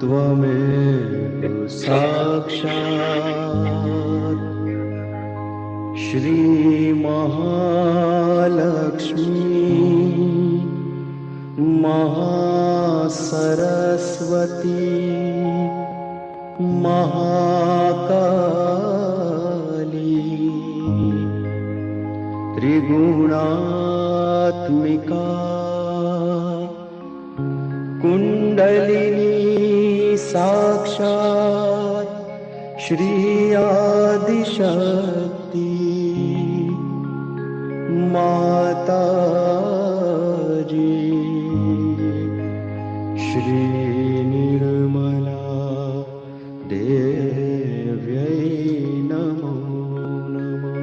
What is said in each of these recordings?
त्वमेव साक्षात् श्री महालक्ष्मी महासरस्वती महाकाली त्रिगुणात्मिका कुंडलिनी साक्षात् श्री आदिशक्ति माताजी श्री निर्मला देव्यै नमो नमः।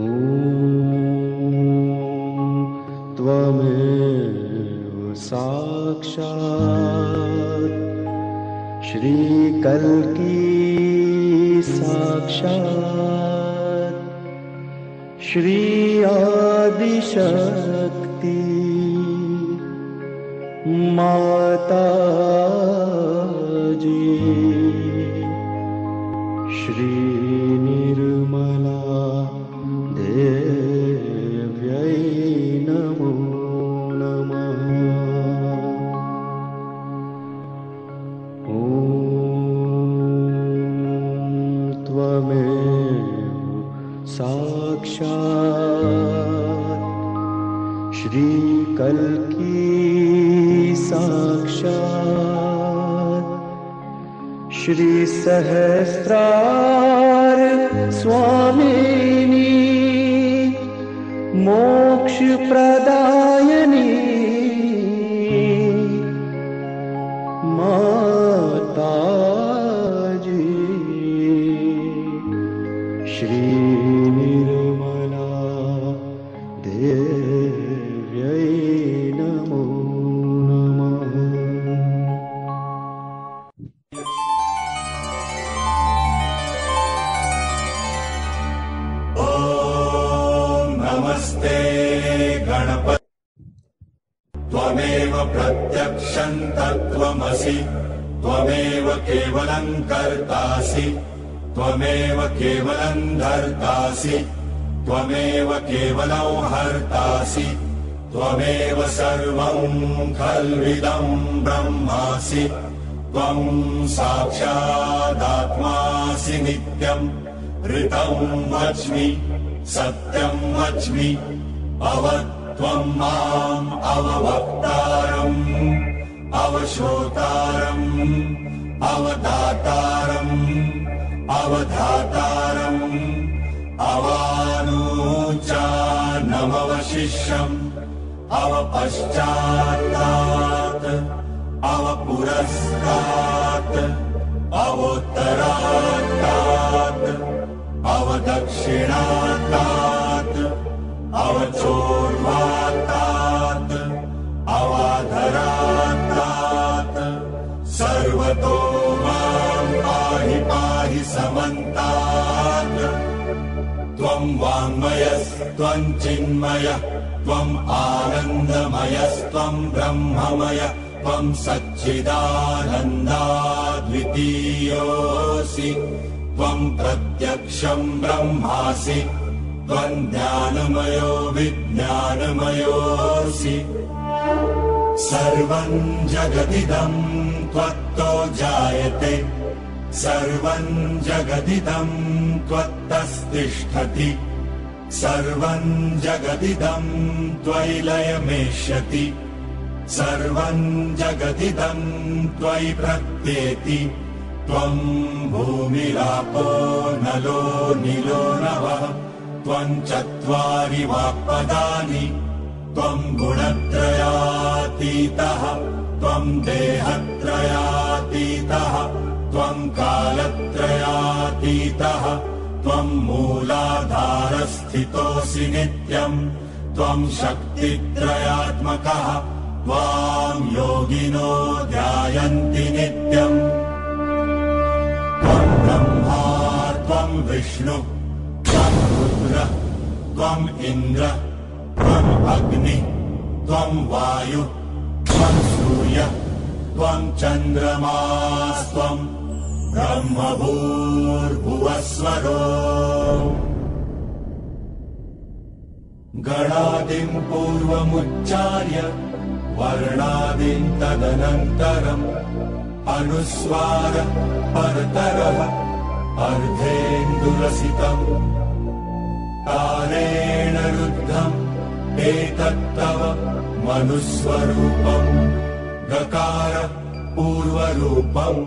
ॐ त्वमेव साक्षात् श्री कल्की साक्षात् श्री आदिशक्ति माताजी श्री निर्मला देव्यै नमो नमः। ॐ त्वमेव साक्षात् श्री कल्की साक्षात् श्री सहस्रार स्वामिनी मोक्ष प्रदायिनी माताजी श्री निर्मला देव्यै नमो नमः। ॐ नमस्ते गणपति त्वमेव प्रत्यक्षं तत्त्वमसि त्वमेव केवलं कर्तासि त्वमेव केवलं धर्तासि त्वमेव केवलं हर्तासि त्वमेव सर्वं खल्विदं ब्रह्मासि त्वं साक्षादात्मासि नित्यं ऋतं वच्मि सत्यं वच्मि त्वं माम् अववक्तारम् अवश्रोतारम् अवदातारम् अवधातारम् अवानूचानमवशिष्यम् अवपश्चात्तात् अवपुरस्तात् अवोत्तरात्तात् अवदक्षिणात्तात् अवचोर्वात्तात् अवाधरात्तात् सर्वतो मां पाहि पाहि समन्तात् त्वं वाङ्मयस्त्वं चिन्मयः त्वम् आनन्दमयस्त्वं ब्रह्ममय त्वं सच्चिदानन्दाद्वितीयोऽसि त्वं प्रत्यक्षं ब्रह्मासि त्वं ज्ञानमयो विज्ञानमयोऽसि सर्वं जगदिदं त्वत्तो जायते सर्वं जगदिदं त्वत्तस्तिष्ठति सर्वं जगदिदं त्वयि लयमेष्यति सर्वं जगदिदं त्वयि प्रत्येति त्वं भूमिरापो नलो नीलो नभः त्वं चत्वारि वाक्पदानि त्वं गुणत्रयातीतः त्वं देहत्रयातीतः त्वं कालत्रयातीतः त्वं मूलाधारस्थितोऽसि नित्यम् त्वं शक्तित्रयात्मकः त्वां योगिनो ध्यायन्ति नित्यम् त्वं ब्रह्मा त्वं विष्णु त्वं रुद्रः त्वम् इन्द्र त्वम् अग्नि त्वम् वायु त्वम् सूर्य त्वम् चन्द्रमास्त्वम् ब्रह्म भूर्भुवस्वरो। गणादिम् पूर्वमुच्चार्य वर्णादिम् तदनन्तरम् अनुस्वार परतरः अर्धेन्दुरसितम् तारेण रुद्धम् एतत्तव मनुस्वरूपम्। गकार पूर्वरूपम्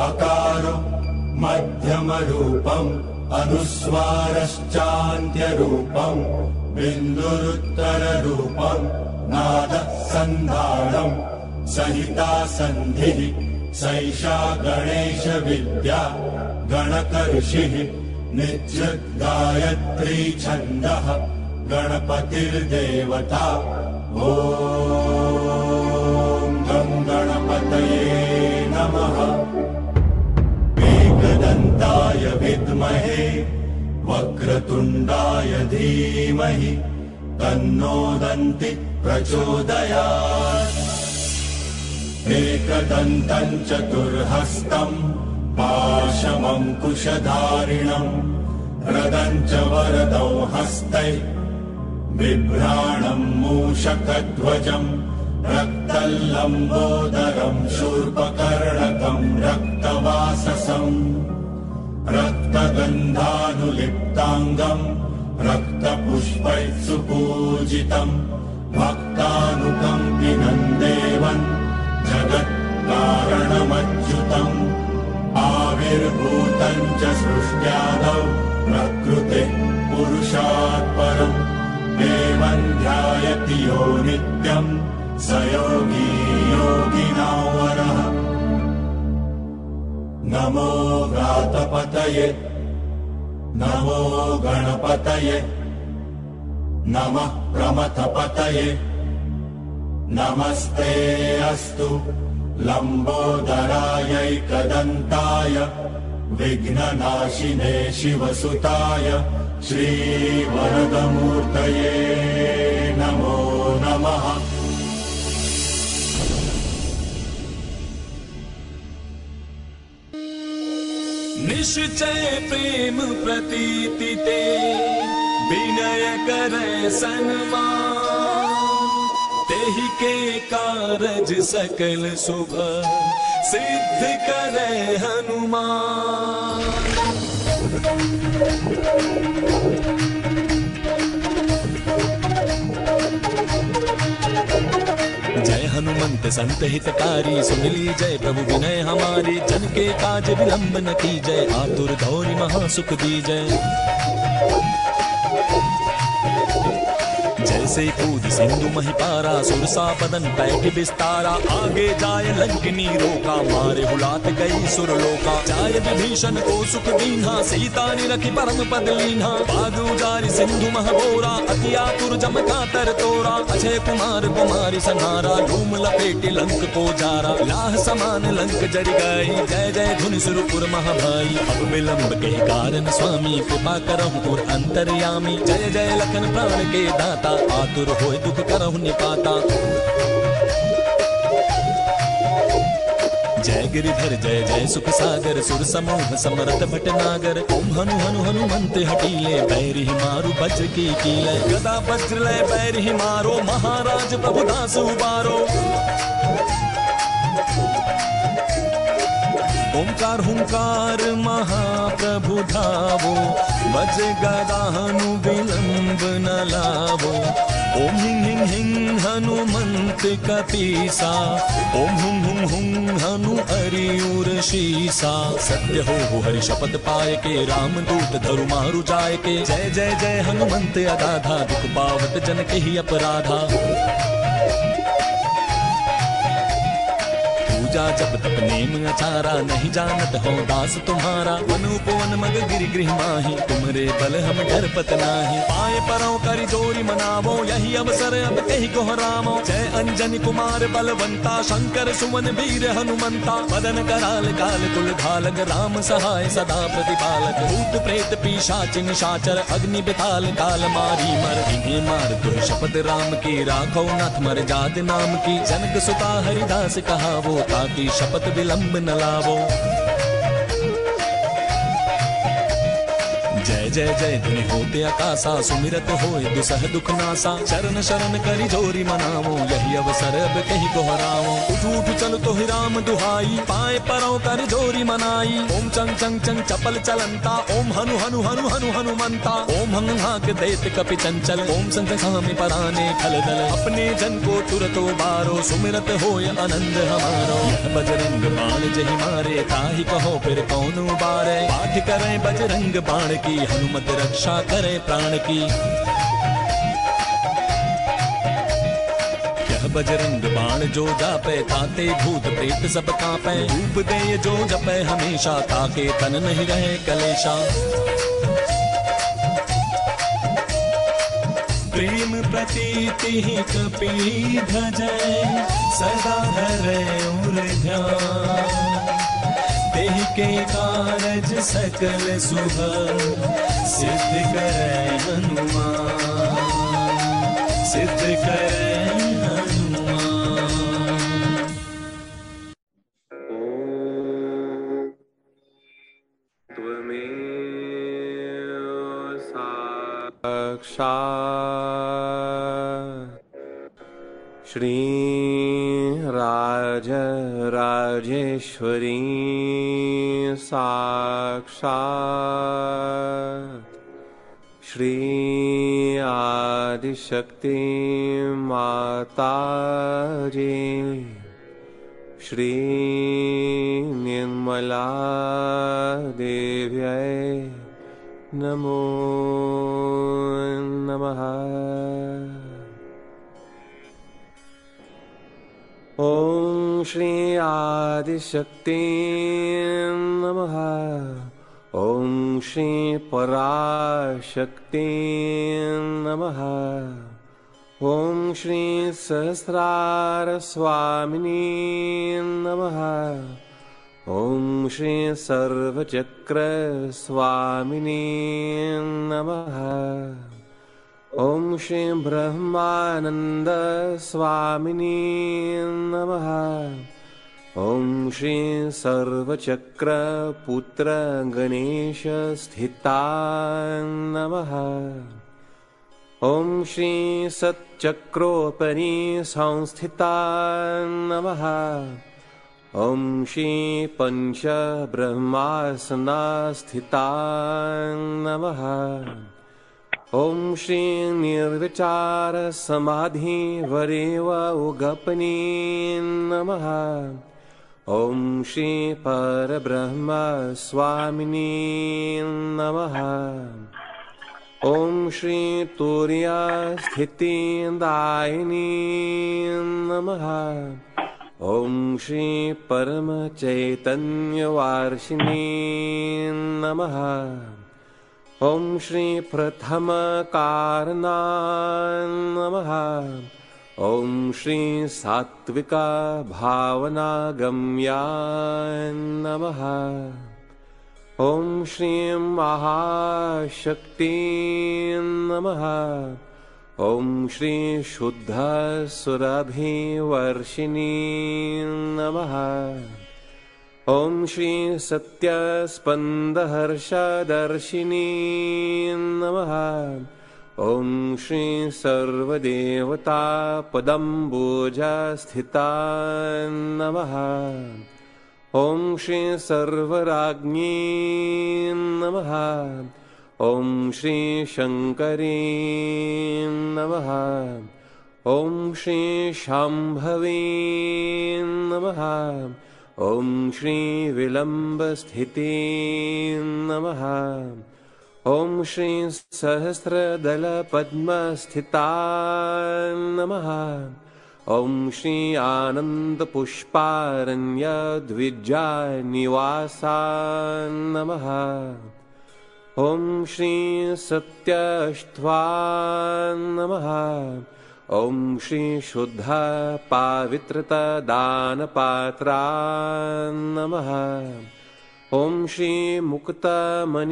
अकारो मध्यमरूपम् अनुस्वारश्चान्त्यरूपम् बिन्दुरुत्तररूपम् नादः सन्धानम् सहिता सन्धिः सैषा गणेश विद्या गणकऋषिः निश्चित् गायत्री छन्दः गणपतिर्देवता। ॐ गं गणपतये नमः। एकदन्ताय विद्महे वक्रतुण्डाय धीमहि तन्नो दन्ति प्रचोदयात्। एकदन्तम् चतुर्हस्तम् पाशमङ्कुशधारिणम् रदम् च वरदौ हस्तै बिभ्राणम् मूषकध्वजम् रक्तल्लम्बोदरम् शूर्पकर्णकम् रक्तवाससम् रक्तगन्धानुलिप्ताङ्गम् रक्तपुष्पैः सुपूजितम् भक्तानुकम्पिनम् देवम् जगत्कारणमच्युतम् आविर्भूतम् च सृष्ट्यादौ प्रकृतिः पुरुषात् परम् देवम् ध्यायति यो नित्यम् स योगी योगिनावरः। नमो व्रातपतये नमो गणपतये नमः प्रमथपतये नमस्ते अस्तु लम्बोदरायैकदन्ताय विघ्ननाशिने शिवसुताय श्रीवरदमूर्तये नमो नमः। निश्चय प्रेम प्रतीति ते विनय करे सन्मान तेहि के कारज सकल शुभ सिद्ध करे हनुमान। जय हनुमंत संत हितकारी सुन ली जय प्रभु विनय हमारी जन के काज विलंब न की जय आतुर धौरी महासुख दी जय। जैसे कूद सिंधु महिपारा सुरसा बदन पैठ विस्तारा आगे जाय लंकिनी रोका मारे हुलात गई सुरलोका। जाय विभीषण को सुख दीन्हा सीता निरखी परम पद लीन्हा बाग उजारि सिंधु महबोरा अति आतुर जम कातर तोरा। अक्षय कुमार कुमारी संहारा धूम लपेटी लंक को जारा लाह समान लंक जरि गई जय जय धुनि सुरपुर महाभाई। अब विलंब के कारण स्वामी कृपा करहु और अंतर्यामी जय जय लखन प्राण के दाता आतुर होय दुख करहु निपाता। जय गिरिधर जय जय सुख सागर सुर समूह समरथ भटनागर ओम हनु हनु हनुमंत हटीले बैरि मारु वज्र की कीले गदा वज्र लय बैरि मारो महाराज प्रभु दास उबारो। ओंकार हुंकार महाप्रभु धावो वज्र गदा हनु विलंब न लावो। ओम हिं हिं हिं हनुमंत कपीसा ओम हुं हुं हुं हनु अरियुर शीसा। सत्य हो हरि शपथ पाए के राम दूत धरु मारु जाय के जय जय जय हनुमंत अगाधा दुख पावत जन के ही अपराधा। पूजा जब तप नेम अचारा, नहीं जानत हो दास तुम्हारा। वन उपवन मग गिरि गृह माही, तुमरे बल हम डरपत नाही। पाए परों करि जोरी मनावो, यही अवसर अब कही को रामो। जय अंजनी कुमार बलवंता, शंकर सुमन वीर हनुमंता। मदन कराल काल कुल घालक, राम सहाय सदा प्रतिपालक। भूत प्रेत पिशाच निशाचर, अग्नि बिताल काल मारी मर। इन्हें मार तुम शपथ राम की, राखो नाथ मर जात नाम की। जनक सुता हरिदास कहावो, ताकि शपथ विलंब न लावो। जय जय जय धुनि होते आकाशा, सुमिरत होए दुसह दुख नासा। शरण शरण करि जोरी मनावो, यही अवसर अब कहीं को हरावो। उठ उठ चल तो ही राम दुहाई, पाए परों करि जोरी मनाई। ओम चंग चंग चंग चपल चलंता, ओम हनु हनु हनु हनु हनुमंता। ओम हंग हाक देत कपि चंचल, ओम संग खामि पराने खल दल। अपने जन को तुरतो बारो, सुमिरत होय आनंद हमारो। यह बजरंग बाण जहि मारे, ताहि कहो फिर कौन उबारे। पाठ करें बजरंग बाण की, हनुमत रक्षा करे प्राण की। यह बजरंग बाण जो जापे, ताते भूत प्रेत सब कांपे। धूप दे जो जपे हमेशा, ताके तन नहीं रहे कलेशा। प्रेम प्रतीति ही कपि भजै, सदा धरे उर ध्यान। देहि के कारज सकल शुभ, सिद्ध करे हनुमान। सिद्ध करे हनुमान। त्वमेव साक्षात् श्री राज राजेश्वरी साक्षात् श्री आदिशक्ति माता जी श्री निर्मला देव्यै नमो नमः। ओम श्री आदिशक्ति नमः। ओम श्री पराशक्ति नमः। ओम श्री सहस्रार स्वामिनी नमः। ओम श्री सर्वचक्र स्वामिनी नमः। ओम श्री ब्रह्मानंद स्वामिनी नमः। ओम श्री सर्वचक्र पुत्र गणेश स्थिता नमः। ओम श्री सच्चक्रोपरि संस्थिता नमः। ओम श्री पंच ब्रह्मासना स्थिता नमः। ओम श्री निर्विचार समाधि वरेव उगपनी नमः। ओम श्री परब्रह्म स्वामिनी नमः। ओम श्री तुर्य स्थिति दायिनी नमः। ओम श्री परम चैतन्य वार्षिणी नमः। ओम श्री प्रथम कारणा नमः। ओम श्री सात्विका भावना गम्या नमः। ओम श्री महाशक्ति नमः। ओम श्री शुद्ध सुरभि वर्षिणी नमः। ओम श्री सत्य स्पंद हर्ष दर्शिनी नमः। ओम श्री सर्वदेवता पदम्बोज स्थिता नमः। ओम श्री सर्वराज्ञी नमः। ओम श्री शंकरी नमः। ओम श्री शांभवी नमः। ओम श्री विलंब स्थिति नमः। ओम श्री सहस्रदल पद्म स्थिता नमः। ॐ श्री आनन्दपुष्पारण्यद्विजानिवासाय नमः। ॐ श्री सत्यष्ट्वाय नमः। ॐ श्री शुद्ध पावित्रता दानपात्राय नमः। ॐ श्री मुक्तमणिधारिणी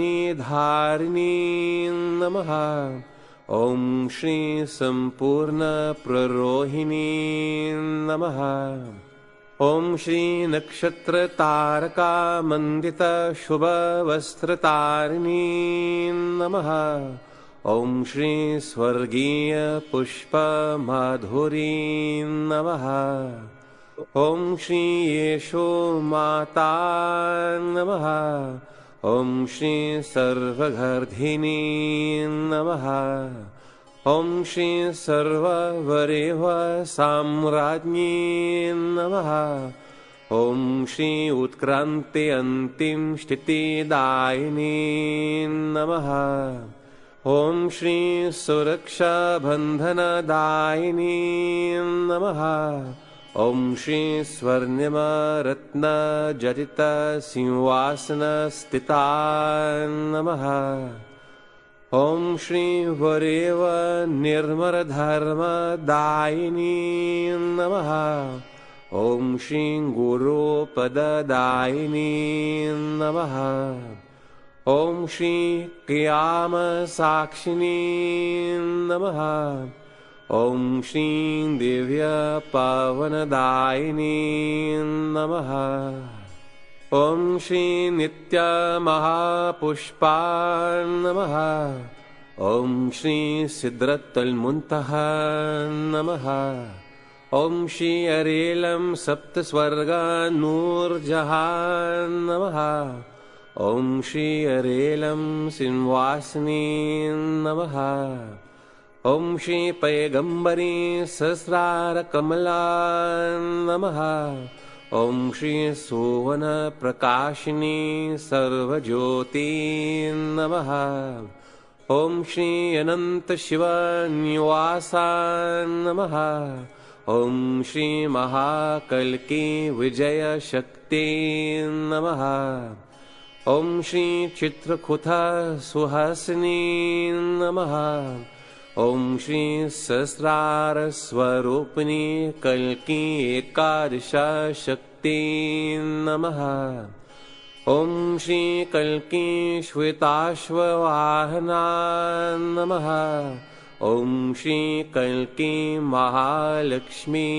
नमः। ॐ श्री सम्पूर्ण प्ररोहिणी नमः। ॐ श्री नक्षत्रतारका मंडित शुभवस्त्रतारिणी नमः। ॐ श्री स्वर्गीय पुष्पमाधुरी नमः। ॐ श्री येषो माता नमः। ॐ श्री सर्वगर्धिनी नमः। ॐ श्री सर्ववरेव साम्राज्ञी नमः। ॐ श्री उत्क्रान्ति अन्तिम स्थितिदायिनी नमः। ॐ श्री सुरक्षा बन्धनदायिनी नमः। ॐ श्री स्वर्णिमरत्नजडित सिंहासनस्थिताय नमः। ॐ श्री वरेव निर्मलधर्मदायिनी नमः। ॐ श्री गुरुपददायिनी नमः। ॐ श्री क्यामसाक्षिणी नमः। ॐ श्री दिव्य पावनदायिनी नमः। ॐ श्री नित्यमहापुष्पाय नमः। ॐ श्री सिद्रतुल्मुन्तहा नमः। ॐ श्री अरेलं सप्तस्वर्गानूर्जहां नमः। ॐ श्री अरेलं सिंहासनी नमः। ॐ श्री पैगम्बरी सहस्रारकमला नमः। ॐ श्री सुवनप्रकाशिनी सर्वज्योति नमः। ॐ श्री अनन्तशिवनिवासाय नमः। ॐ श्री महाकल्की विजयशक्ति नमः। ॐ श्री चित्रकूट सुहासिनी नमः। ॐ श्री सहस्रार स्वरूपिणी कल्की एकादश शक्ति नमः। ॐ श्री कल्की श्वेताश्ववाहना नमः। ॐ श्री कल्की महालक्ष्मी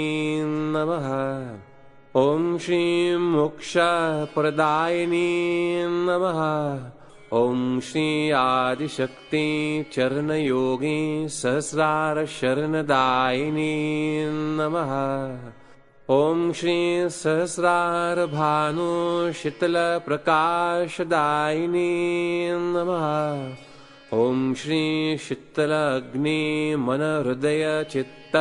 नमः। ॐ श्री मोक्षप्रदायिनी नमः। ॐ श्री आदिशक्ति चरणयोगी सहस्रार शरणदायिनी नमः। ॐ श्री सहस्रार भानु शीतल प्रकाशदायिनी नमः। ॐ श्री शीतल अग्नि मन हृदय चित्त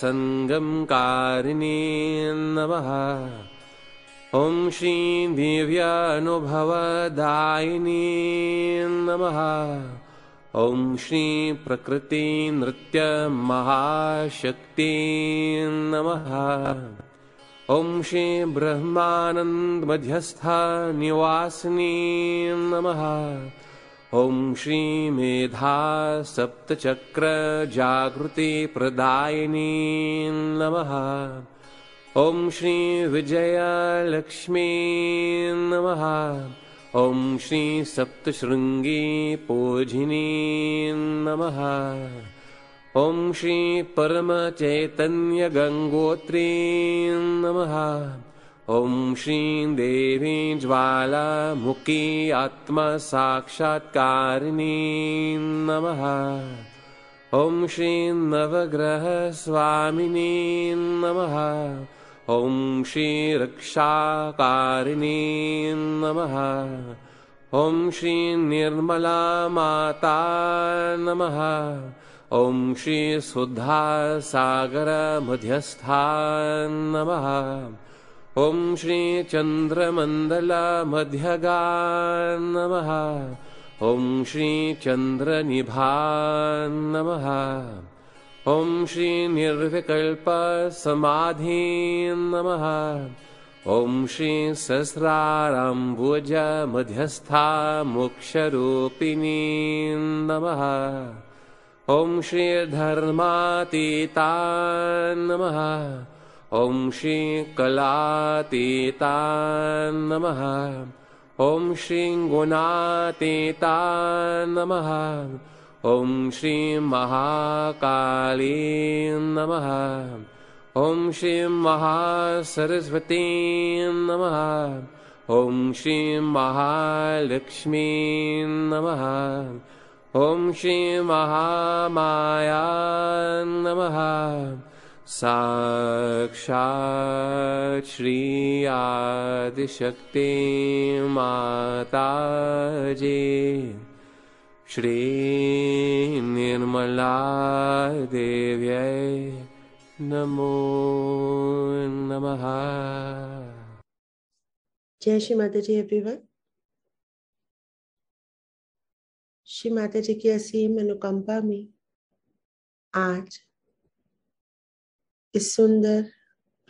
संगमकारिणी नमः। ॐ श्री दिव्यानुभवदायिनी नमः। ॐ श्री प्रकृति नृत्य महाशक्ति नमः। ॐ श्री ब्रह्मानंद मध्यस्था निवासिनी नमः। ॐ श्री मेधा सप्तचक्र जागृति प्रदायिनी नमः। ॐ श्री विजयलक्ष्मी नमः। ॐ श्री सप्तशृंगी पूजिनी नमः। ॐ श्री परमचैतन्य गंगोत्री नमः। ॐ श्री देवी ज्वालामुखी आत्मसाक्षात्कारिणी नमः। ॐ श्री नवग्रह स्वामिनी नमः। ॐ श्री रक्षाकारिणी नमः। ॐ श्री निर्मला माता नमः। ॐ श्री शुद्धा सागर मध्यस्था नमः। ॐ श्री चंद्रमंडल मध्यगा नमः। ॐ श्री चंद्रनिभा नमः। ॐ श्री निर्विकल्प समाधि नमः। ॐ श्री सहस्रारम्भुज मध्यस्था मोक्षरूपिणी नमः। ॐ श्री धर्मातीता नमः। ॐ श्री कलातीता नमः। ॐ श्री गुणातीता नमः। ॐ श्री महाकाली नमः। ॐ श्री महासरस्वती नमः। ॐ श्री महालक्ष्मी नमः। ॐ श्री महामाया नमः। साक्षात् श्री आदिशक्ति माता जी श्री निर्मला देव्यै नमो नमः। जय श्री माता जी एवरीवन। श्री माता जी की असीम अनुकंपा में आज इस सुंदर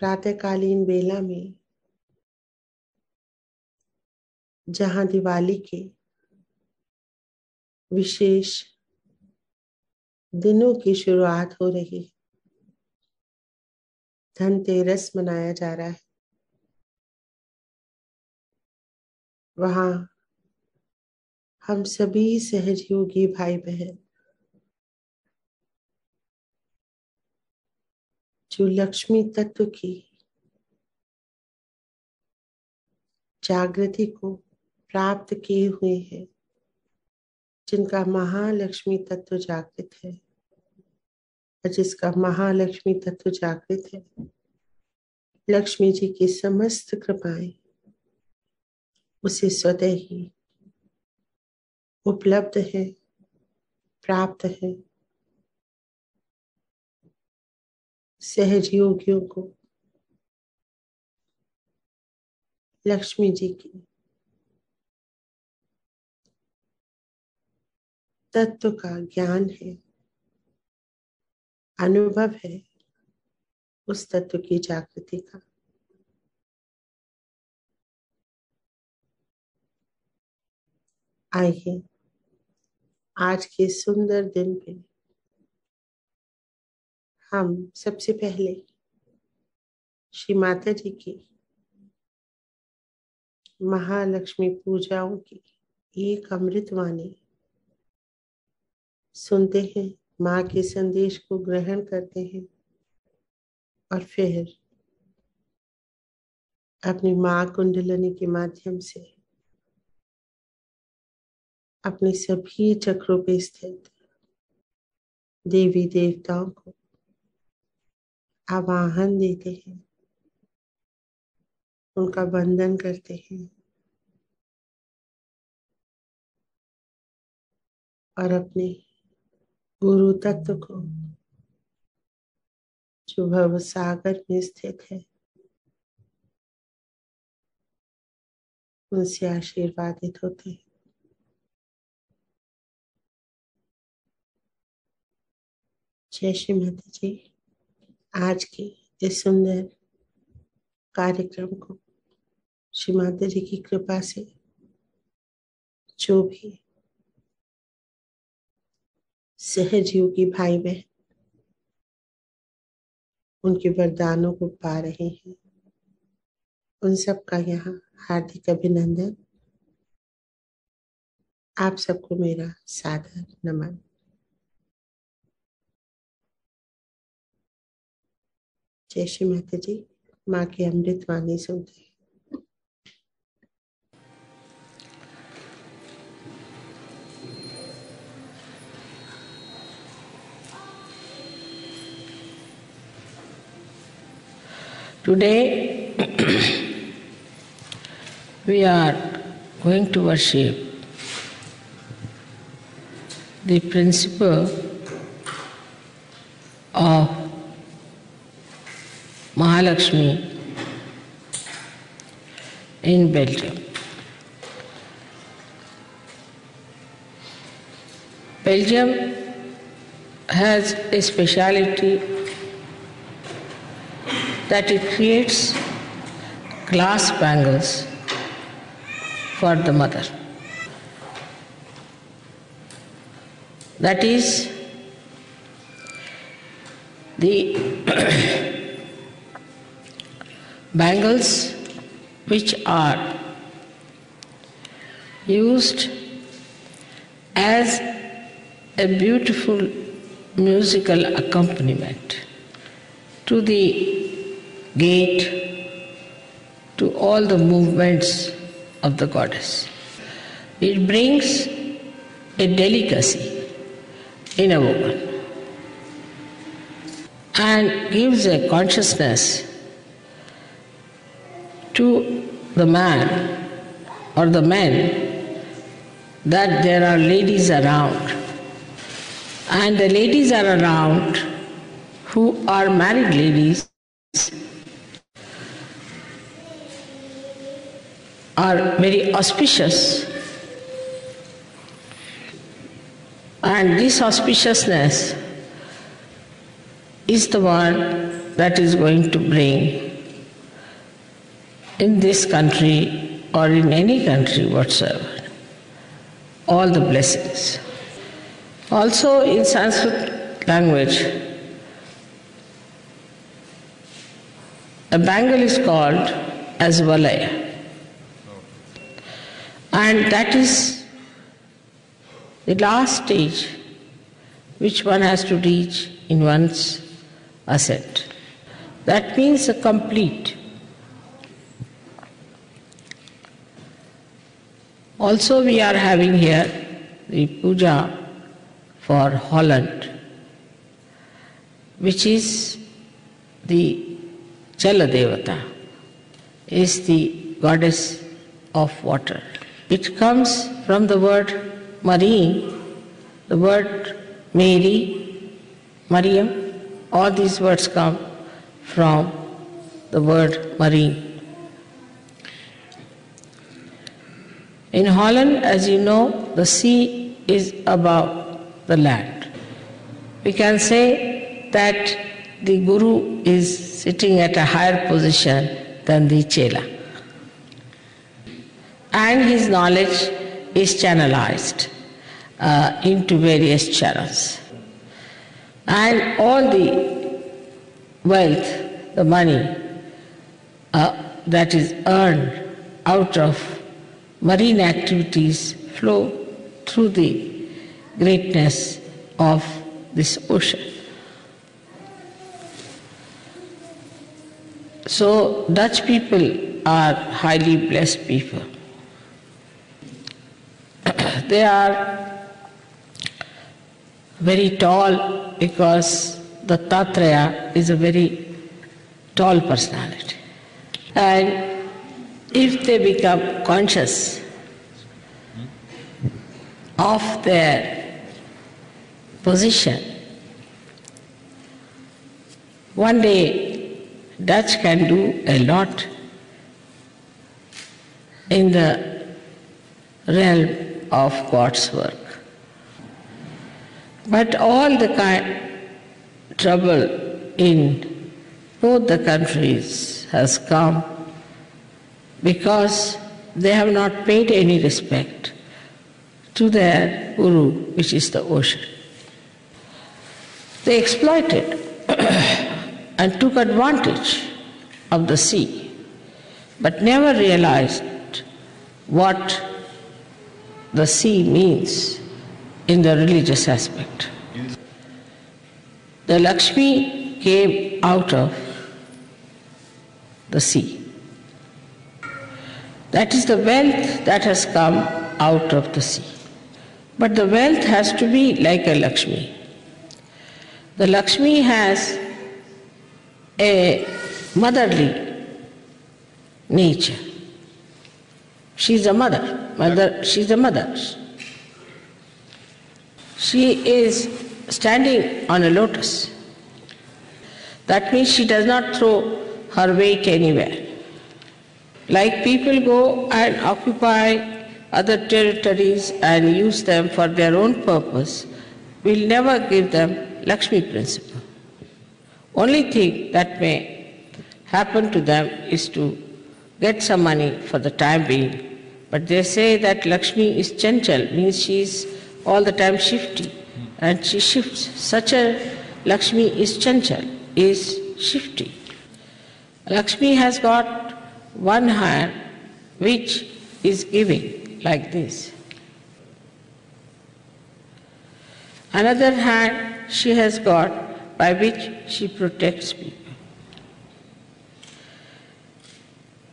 प्रातःकालीन बेला में, जहां दिवाली के विशेष दिनों की शुरुआत हो रही है, धनतेरस मनाया जा रहा है, वहां हम सभी सहयोगी भाई बहन जो लक्ष्मी तत्व की जागृति को प्राप्त किए हुए हैं, जिनका महालक्ष्मी तत्व जागृत है और जिसका महालक्ष्मी तत्व जागृत है, लक्ष्मी जी की समस्त कृपाएं उसे स्वतः ही उपलब्ध है, प्राप्त है। सहयोगियों को लक्ष्मी जी की तत्व का ज्ञान है, अनुभव है उस तत्व की जागृति का। आइए आज के सुंदर दिन पे हम सबसे पहले श्री माता जी की महालक्ष्मी पूजाओं की एक अमृतवाणी सुनते हैं, माँ के संदेश को ग्रहण करते हैं और फिर अपनी माँ कुंडलिनी के माध्यम से अपने सभी चक्रों पे स्थित देवी देवताओं को आवाहन देते हैं, उनका वंदन करते हैं और अपने गुरु तत्व को जो भव सागर में स्थित है उनसे आशीर्वादित होते हैं। जय श्री माता जी। आज के इस सुंदर कार्यक्रम को श्री माता जी की कृपा से जो भी सहयोगी भाई बहन उनके वरदानों को पा रहे हैं, उन सब का यहाँ हार्दिक अभिनंदन। आप सबको मेरा सादर नमन। जय श्री माता जी। माँ की अमृतवाणी सुनते हैं। Today we are going to worship the principle of Mahalakshmi in Belgium. Belgium has a speciality that it creates glass bangles for the mother. That is, the bangles which are used as a beautiful musical accompaniment to the gait, to all the movements of the goddess. It brings a delicacy in a woman and gives a consciousness to the man or the men that there are ladies around. And the ladies are around who are married ladies are very auspicious. And this auspiciousness is the one that is going to bring in this country or in any country whatsoever all the blessings. Also in Sanskrit language, a bangle is called as valaya. And that is the last stage which one has to reach in one's ascent. That means a complete. Also we are having here the puja for Holland, which is the Jala Devata, is the goddess of water. It comes from the word marine, the word Mary, Mariam, all these words come from the word marine. In Holland, as you know, the sea is above the land. We can say that the Guru is sitting at a higher position than the Chela. And his knowledge is channelized into various channels. And all the wealth, the money that is earned out of marine activities flow through the greatness of this ocean. So Dutch people are highly blessed people. They are very tall because the Tatraya is a very tall personality. And if they become conscious of their position, one day Dutch can do a lot in the realm of God's work. But all the trouble in both the countries has come because they have not paid any respect to their Guru, which is the ocean. They exploited and took advantage of the sea, but never realized what the sea means in the religious aspect. The Lakshmi came out of the sea. That is the wealth that has come out of the sea. But the wealth has to be like a Lakshmi. The Lakshmi has a motherly nature. She's a mother. She's a mother. She is standing on a lotus. That means she does not throw her weight anywhere. Like people go and occupy other territories and use them for their own purpose, will never give them Lakshmi principle. Only thing that may happen to them is to get some money for the time being. But they say that Lakshmi is chanchal, means she is all the time shifty, and she shifts. Such a Lakshmi is chanchal, is shifty. Lakshmi has got one hand which is giving, like this. Another hand she has got by which she protects people.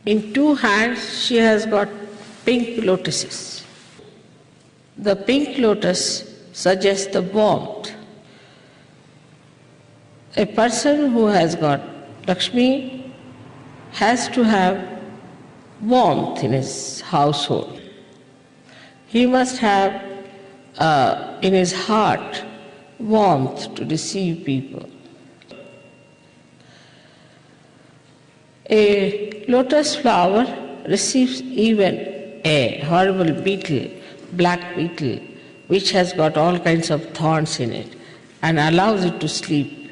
In two hands she has got pink lotuses. The pink lotus suggests the warmth. A person who has got Lakshmi has to have warmth in his household. He must have in his heart warmth to receive people. A lotus flower receives even a horrible beetle, black beetle, which has got all kinds of thorns in it, and allows it to sleep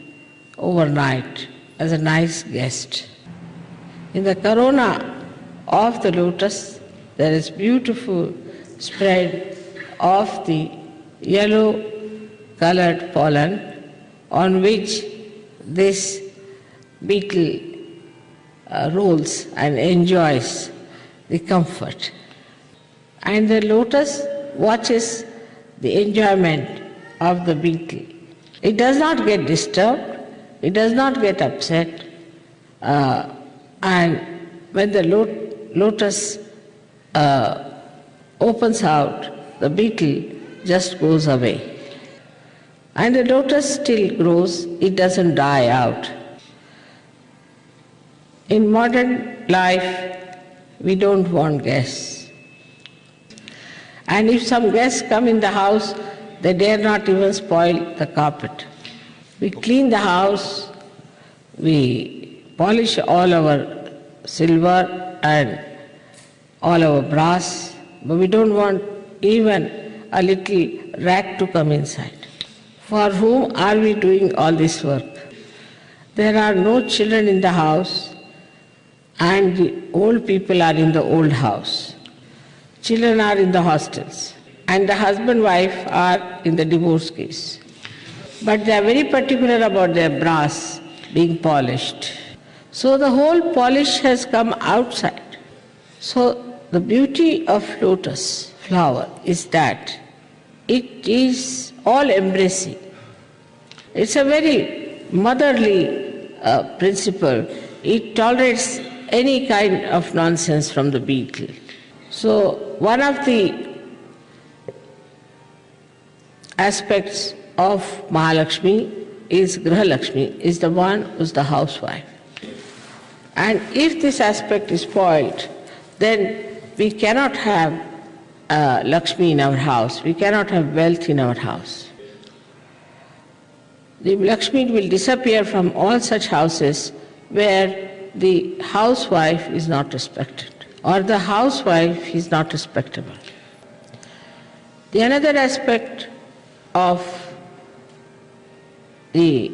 overnight as a nice guest. In the corona of the lotus, there is beautiful spread of the yellow colored pollen on which this beetle rolls and enjoys the comfort. And the lotus watches the enjoyment of the beetle. It does not get disturbed, it does not get upset, and when the lotus opens out, the beetle just goes away. And the lotus still grows, it doesn't die out. In modern life, we don't want guests. And if some guests come in the house, they dare not even spoil the carpet. We clean the house, we polish all our silver and all our brass, but we don't want even a little rat to come inside. For whom are we doing all this work? There are no children in the house, and the old people are in the old house. Children are in the hostels, and the husband and wife are in the divorce case. But they are very particular about their brass being polished. So the whole polish has come outside. So the beauty of lotus flower is that it is all embracing. It's a very motherly principle. It tolerates any kind of nonsense from the beetle. So one of the aspects of Mahalakshmi is Grihalakshmi, is the one who's the housewife. And if this aspect is spoiled, then we cannot have Lakshmi in our house, we cannot have wealth in our house. The Lakshmi will disappear from all such houses where the housewife is not respected, or the housewife is not respectable. The another aspect of the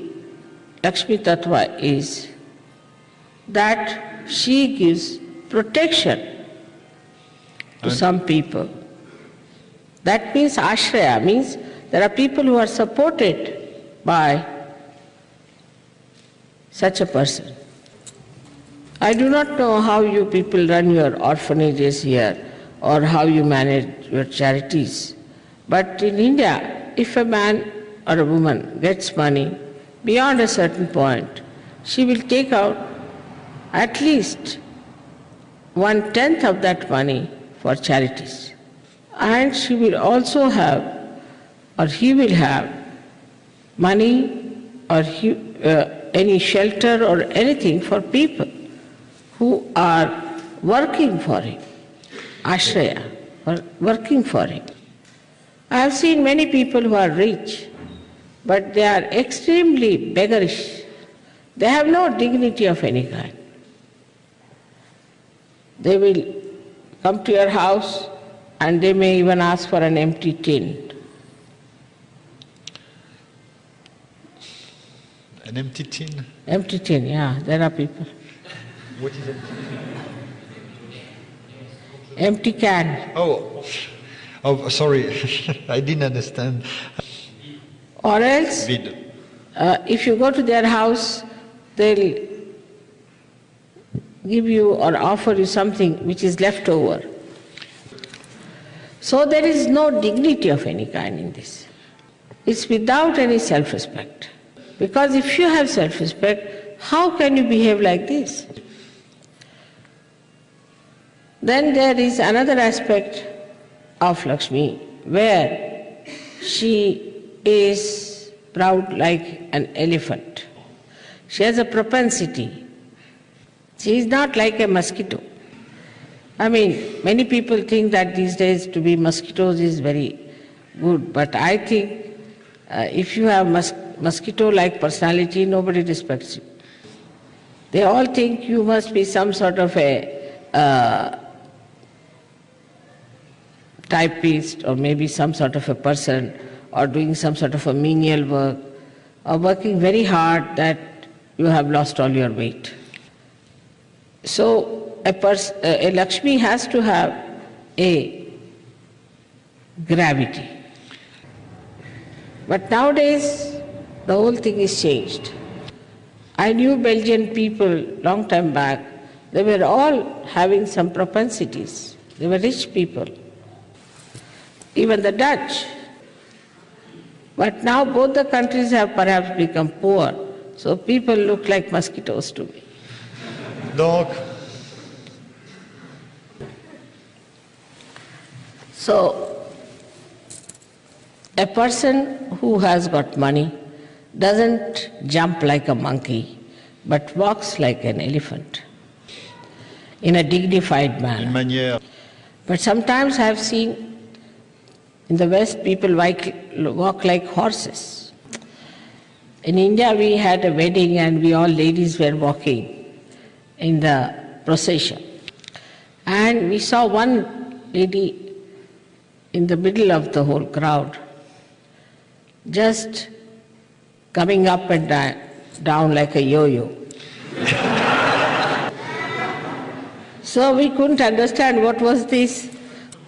Lakshmi Tattva is that she gives protection to some people. That means ashraya, means there are people who are supported by such a person. I do not know how you people run your orphanages here or how you manage your charities, but in India, if a man or a woman gets money beyond a certain point, she will take out at least 1/10 of that money for charities. And she will also have, or he will have, money or any shelter or anything for people who are working for him, ashraya, or working for him. I have seen many people who are rich, but they are extremely beggarish. They have no dignity of any kind. They will come to your house and they may even ask for an empty tin. An empty tin? Empty tin, yeah, there are people. What is it? Empty can. Oh, sorry, I didn't understand. Or else, Vide. if you go to their house, they'll give you or offer you something which is left over. So there is no dignity of any kind in this. It's without any self-respect. Because if you have self-respect, how can you behave like this? Then there is another aspect of Lakshmi where she is proud like an elephant. She has a propensity. She is not like a mosquito. I mean, many people think that these days to be mosquitoes is very good, but I think if you have mosquito-like personality, nobody respects you. They all think you must be some sort of a typist or maybe some sort of a person or doing some sort of a menial work or working very hard that you have lost all your weight. So a Lakshmi has to have a gravity. But nowadays, the whole thing is changed. I knew Belgian people long time back, they were all having some propensities. They were rich people. Even the Dutch. But now both the countries have perhaps become poor, so people look like mosquitoes to me. Donc, so, a person who has got money doesn't jump like a monkey, but walks like an elephant in a dignified une manner. manière. But sometimes I have seen in the West people walk like horses. In India we had a wedding and we all ladies were walking in the procession. And we saw one lady in the middle of the whole crowd, just coming up and down like a yo-yo. So we couldn't understand what was this,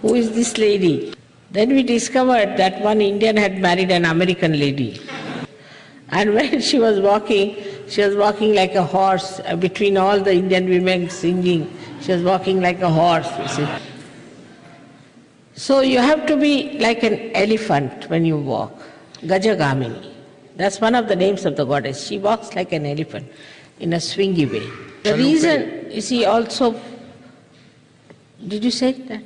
who is this lady. Then we discovered that one Indian had married an American lady. And when she was walking like a horse, between all the Indian women singing, she was walking like a horse, you see. So you have to be like an elephant when you walk, Gajagamini. That's one of the names of the goddess. She walks like an elephant in a swingy way. The reason, you see, also, did you say that?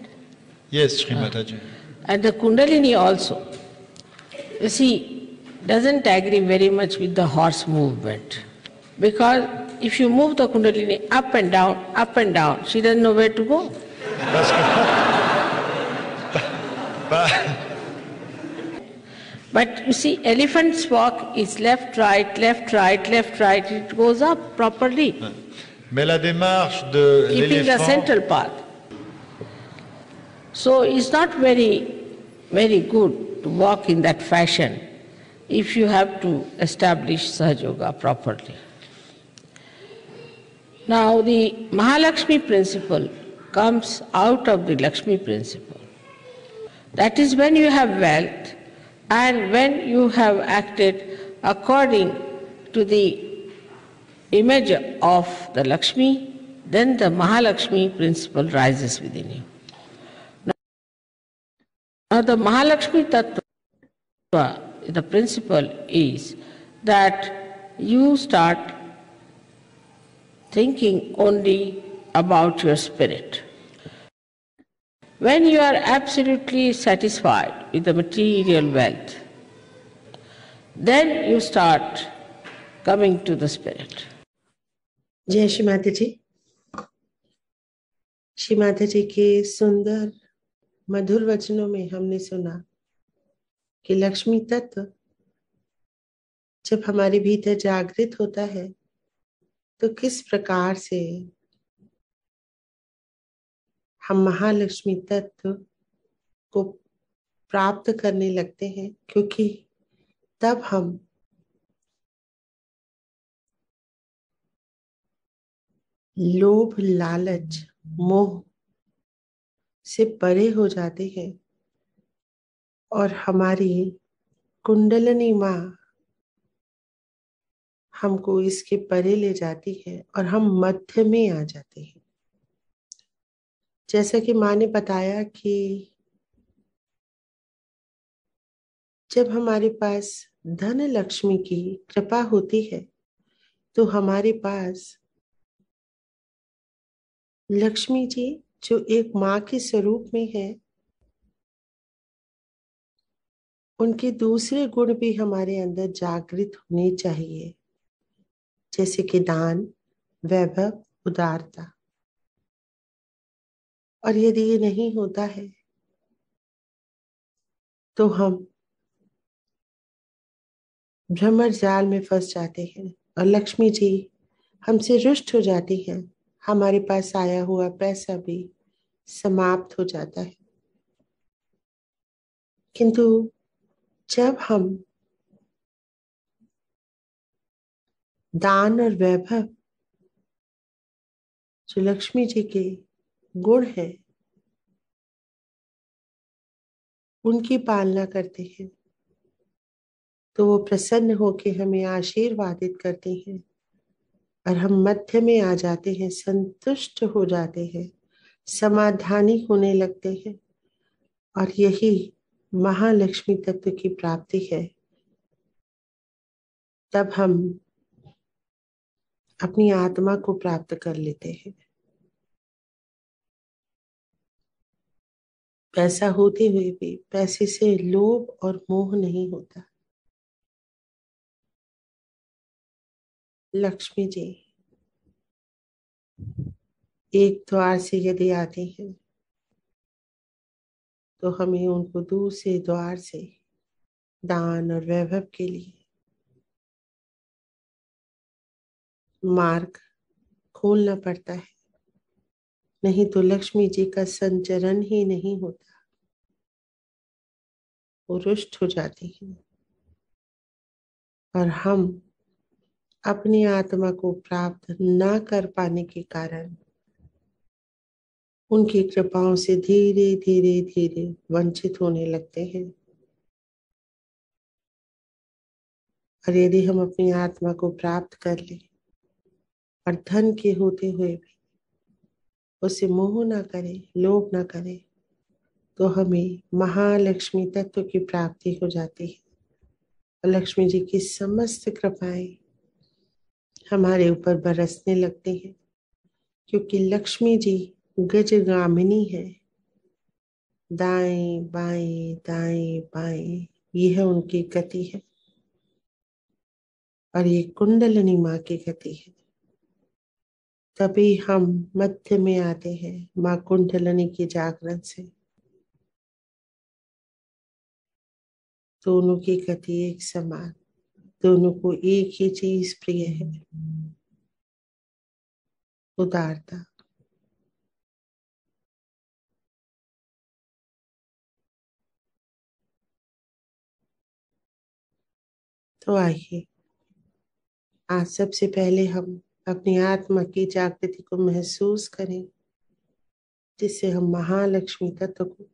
Yes, Sri Mataji. And the Kundalini also, you see, doesn't agree very much with the horse movement. Because if you move the Kundalini up and down, she doesn't know where to go. But you see, elephant's walk is left, right, left, right, left, right. It goes up properly, Mais la démarche de keeping the l'éléphant, central path. So it's not very, very good to walk in that fashion if you have to establish Sahaja Yoga properly. Now the Mahalakshmi principle comes out of the Lakshmi principle. That is when you have wealth and when you have acted according to the image of the Lakshmi, then the Mahalakshmi principle rises within you. Now the Mahalakshmi Tattva, the principle is that you start thinking only about your spirit. When you are absolutely satisfied with the material wealth, then you start coming to the spirit. जय श्री माता जी। श्री माता जी के सुंदर मधुर वचनों में हमने सुना कि लक्ष्मी तत्व जब हमारे भीतर जागृत होता है तो किस प्रकार से हम महालक्ष्मी तत्व को प्राप्त करने लगते हैं, क्योंकि तब हम लोभ, लालच, मोह से परे हो जाते हैं और हमारी कुंडलिनी माँ हमको इसके परे ले जाती है और हम मध्य में आ जाते हैं। जैसा कि माँ ने बताया कि जब हमारे पास धन लक्ष्मी की कृपा होती है तो हमारे पास लक्ष्मी जी जो एक माँ के स्वरूप में है, उनके दूसरे गुण भी हमारे अंदर जागृत होने चाहिए, जैसे कि दान, वैभव, उदारता। और यदि ये नहीं होता है तो हम भ्रमर जाल में फंस जाते हैं और लक्ष्मी जी हमसे रुष्ट हो जाती हैं। हमारे पास आया हुआ पैसा भी समाप्त हो जाता है। किंतु जब हम दान और वैभव जो लक्ष्मी जी के गुण है उनकी पालना करते हैं तो वो प्रसन्न होकर हमें आशीर्वादित करते हैं और हम मध्य में आ जाते हैं, संतुष्ट हो जाते हैं, समाधानी होने लगते हैं। और यही महालक्ष्मी तत्व की प्राप्ति है। तब हम अपनी आत्मा को प्राप्त कर लेते हैं। पैसा होते हुए भी पैसे से लोभ और मोह नहीं होता। लक्ष्मी जी एक द्वार से यदि आते हैं तो हमें उनको दूसरे द्वार से दान और वैभव के लिए मार्ग खोलना पड़ता है, नहीं तो लक्ष्मी जी का संचरण ही नहीं होता, वो रुष्ट हो जाती है और हम अपनी आत्मा को प्राप्त न कर पाने के कारण उनकी कृपाओं से धीरे धीरे धीरे वंचित होने लगते हैं। और यदि हम अपनी आत्मा को प्राप्त कर लें और धन के होते हुए भी उसे मोह न करें, लोभ न करें, तो हमें महालक्ष्मी तत्व की प्राप्ति हो जाती है और लक्ष्मी जी की समस्त कृपाएं हमारे ऊपर बरसने लगती हैं, क्योंकि लक्ष्मी जी गजगामिनी है। दाएं बाएं दाएं बाएं यह उनकी गति है और ये कुंडलिनी माँ की गति है। तभी हम मध्य में आते हैं माँ कुंडलिनी की जागरण से। दोनों की गति एक समान, दोनों को एक ही चीज प्रिय है, उदारता। तो आइए आज सबसे पहले हम अपनी आत्मा की जागृति को महसूस करें, जिससे हम महालक्ष्मी तत्व को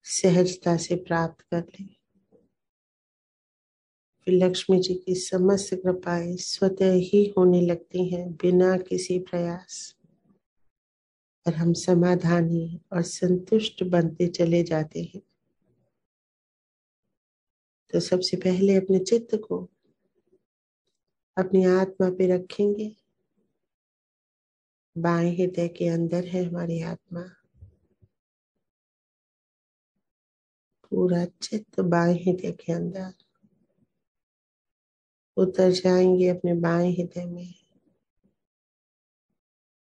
सहजता से प्राप्त कर लें। फिर लक्ष्मी जी की समस्त कृपाएं स्वतः ही होने लगती हैं बिना किसी प्रयास, और हम समाधानी और संतुष्ट बनते चले जाते हैं। तो सबसे पहले अपने चित्त को अपनी आत्मा पे रखेंगे। बाएं हृदय के अंदर है हमारी आत्मा। पूरा चित्त बाएं हृदय के अंदर उतर जाएंगे, अपने बाएं हृदय में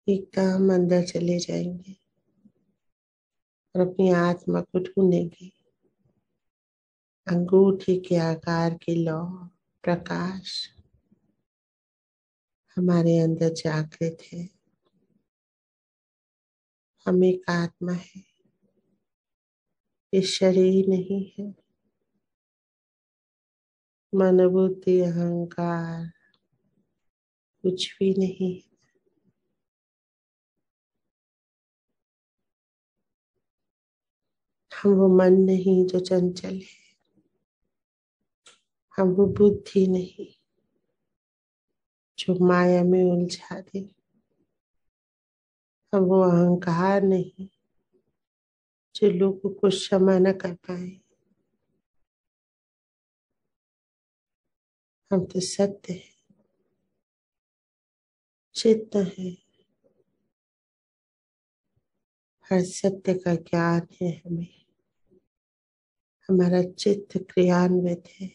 एकदम अंदर चले जाएंगे और अपनी आत्मा को ढूंढेंगे। अंगूठी के आकार की लौ प्रकाश हमारे अंदर जागृत है। हम एक आत्मा है, ये शरीर नहीं है। मन बुद्धि अहंकार कुछ भी नहीं है। हम वो मन नहीं जो चंचल है, हम वो बुद्धि नहीं जो माया में उलझा दे, हम वो अहंकार नहीं जो लोगों को क्षमा न कर पाए। हम तो सत्य है, चित्त है, हर सत्य का ज्ञान है हमें। हमारा चित्त क्रियान्वित है,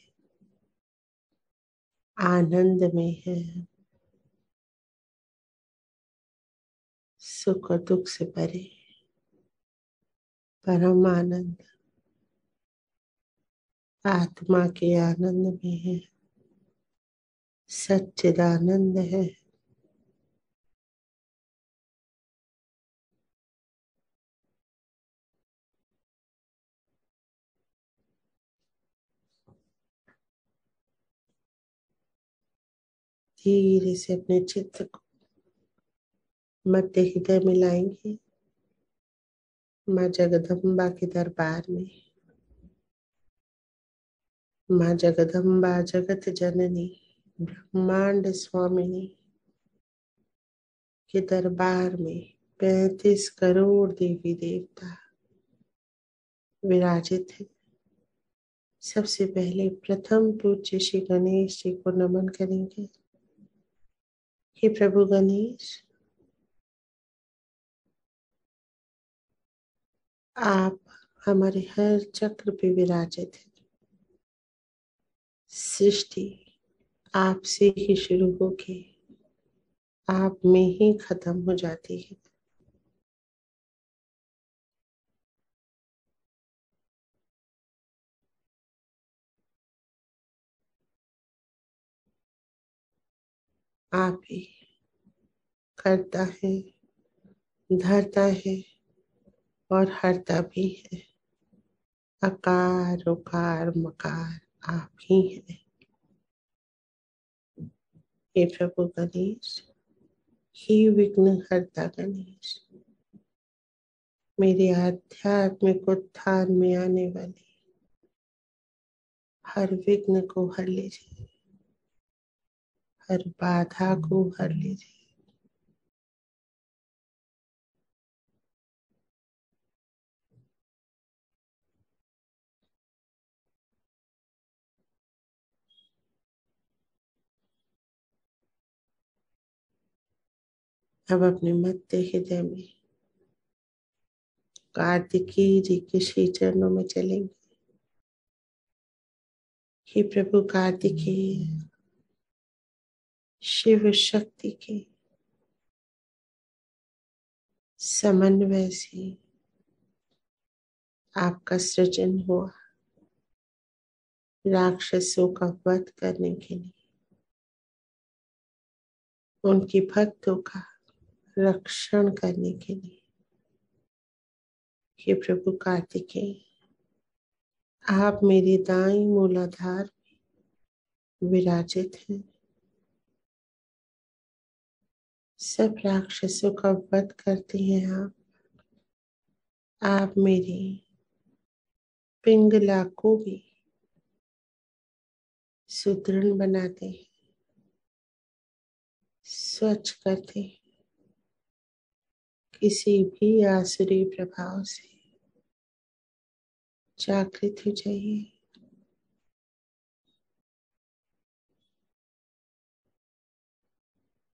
आनंद में है, सुख और दुख से परे परम आनंद, आत्मा के आनंद में है, सच्चिदानंद है। धीरे से अपने चित्त को मध्य हृदय में लाएंगे, माँ जगदम्बा के दरबार में। माँ जगदम्बा जगत जननी ब्रह्मांड स्वामिनी के दरबार में 35 करोड़ देवी देवता विराजित है। सबसे पहले प्रथम पूज्य श्री गणेश जी को नमन करेंगे। हे प्रभु गणेश, आप हमारे हर चक्र पे विराजित हैं। सृष्टि आपसे ही शुरू होके आप में ही खत्म हो जाती है। आप ही करता है, धरता है और हरता भी है। अकार उकार मकार आप ही हैं। हे प्रभु गणेश, हे विघ्न हरता गणेश, मेरे आध्यात्मिक उत्थान में आने वाले हर विघ्न को हर लीजिए, हर बाधा को हर लीजिए। अब अपने मध्य हृदय में कार्तिकेय जी के श्री चरणों में चलेंगे। हे प्रभु कार्तिकेय, शिव शक्ति के समन्वय से आपका सृजन हुआ राक्षसों का वध करने के लिए, उनके भक्तों का रक्षण करने के लिए। हे प्रभु कार्तिकेय, आप मेरे दाएं मूलाधार में विराजित हैं। सब राक्षसों का वध करते हैं आप मेरी पिंगला को भी सुदृढ़ बनाते हैं, स्वच्छ करते हैं, किसी भी आसुरी प्रभाव से जागृत हो जाइए।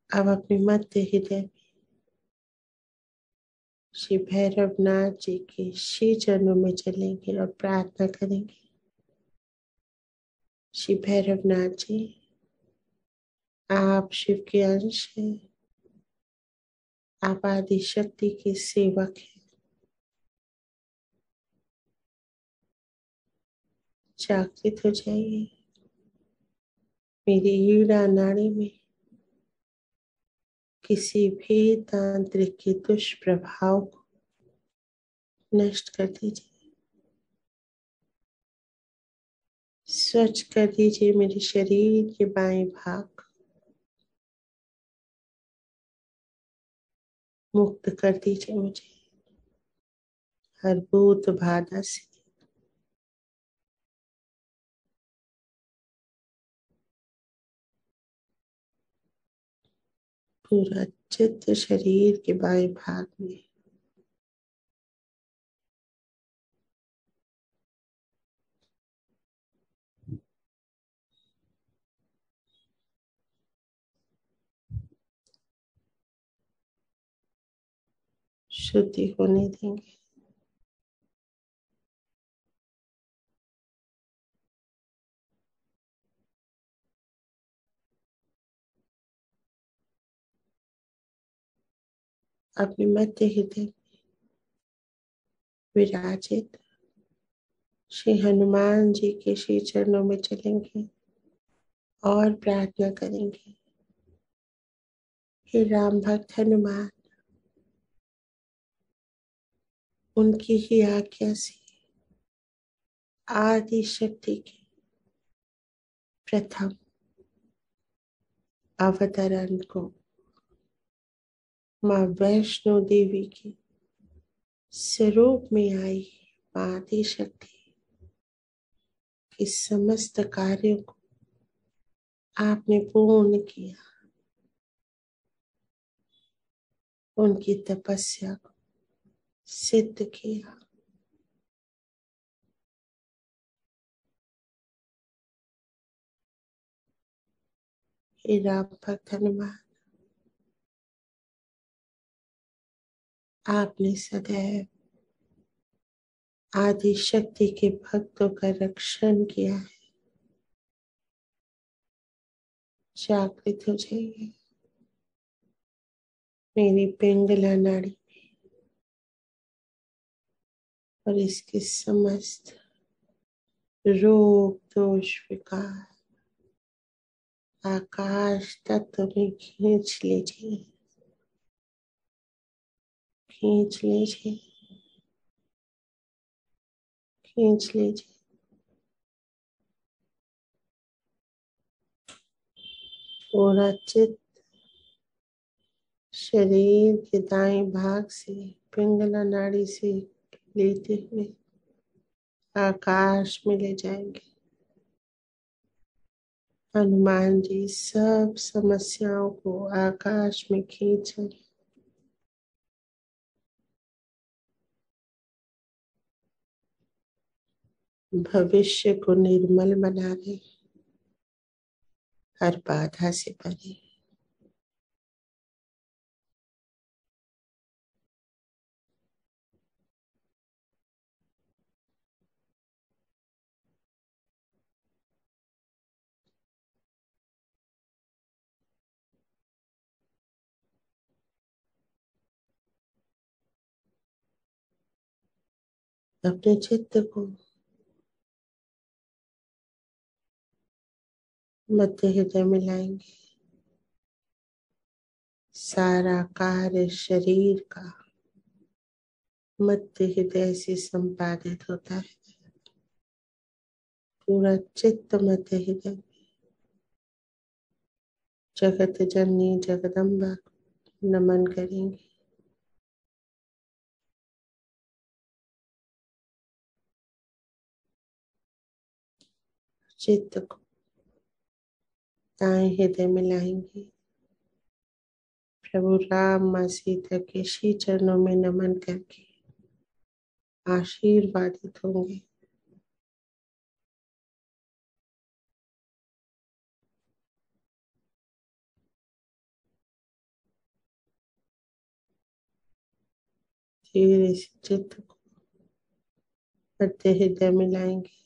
अब अपने मध्य हृदय में श्री भैरवनाथ जी के श्री चरणों में चलेंगे और प्रार्थना करेंगे। श्री भैरवनाथ जी, आप शिव के अंश हैं, आप आदि शक्ति के सेवक हैं। जागृत हो जाइए। मेरी ईड़ा नाड़ी में किसी भी तांत्रिक के दुष्प्रभाव को नष्ट कर दीजिए, स्वच्छ कर दीजिए मेरे शरीर के बाएं भाग, मुक्त कर दीजिए मुझे। हर भूत बाधा से पूरा चित्त शरीर के बाएं भाग में शुद्धि होने देंगे। अपने मध्य हृदय में विराजित श्री हनुमान जी के श्री चरणों में चलेंगे और प्रार्थना करेंगे। हे राम भक्त हनुमान, उनकी ही आज्ञा से आदि शक्ति के प्रथम अवतरण को माँ वैष्णो देवी के स्वरूप में आई माँ आदि शक्ति के समस्त कार्यों को आपने पूर्ण किया। उनकी तपस्या को सिद्ध किया। हे राम भक्त हनुमान, आपने सदैव आदि शक्ति के भक्तों का रक्षण किया है। जागृत हो जाइए मेरी पिंगला नाड़ी में और इसके समस्त रोग दोष विकार आकाश तत्व में खींच लीजिए, खींच लीजिए, खींच लीजिए। पूरा चित्त शरीर के दाएं भाग से पिंगला नाड़ी से लेते हुए आकाश में ले जाएंगे। हनुमान जी सब समस्याओं को आकाश में खींच रहे। भविष्य को निर्मल बना रहे, हर बाधा से परे। अपने चित्त को मध्य हृदय में लाएंगे। सारा कार्य शरीर का मध्य हृदय से संपादित होता है। पूरा चित्त मध्य हृदय में जगत जननी जगदम्बा को नमन करेंगे। चित्त को दाएं हृदय में लाएंगे। प्रभु राम माँ सीता के श्री चरणों में नमन करके आशीर्वादित होंगे। धीरे से चित्त को मध्य हृदय में लाएंगे।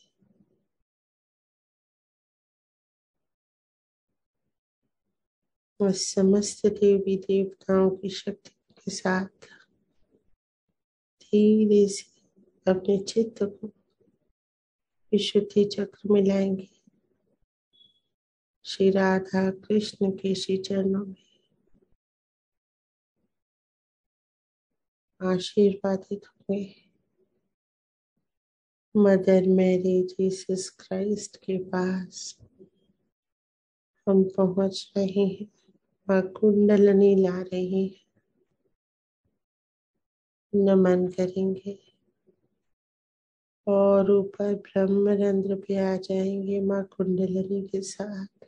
और समस्त देवी देवताओं की शक्ति के साथ धीरे से अपने चित्त को विशुद्धि चक्र में लाएंगे। श्री राधा कृष्ण के श्री चरणों में आशीर्वादित हुए। मदर मैरी जीसस क्राइस्ट के पास हम पहुंच रहे हैं। माँ कुंडलनी ला रही है। नमन करेंगे। और ऊपर ब्रह्मरंध्र पे आ जाएंगे माँ कुंडलिनी के साथ।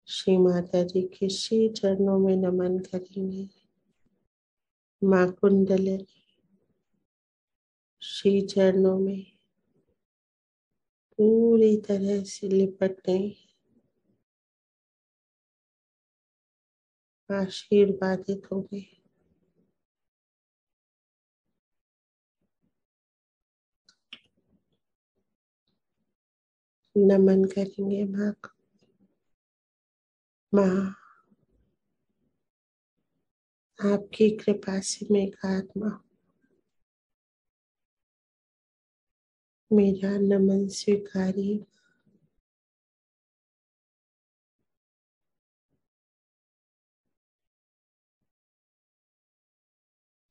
श्री माता जी के श्री चरणों में नमन करेंगे। माँ कुंडलिनी श्री चरणों में पूरी तरह से लिपट गई, आशीर्वादित हो गई। नमन करेंगे माँ को। माँ, आपकी कृपा से मैं एक आत्मा हूँ। मेरा नमन स्वीकारिए।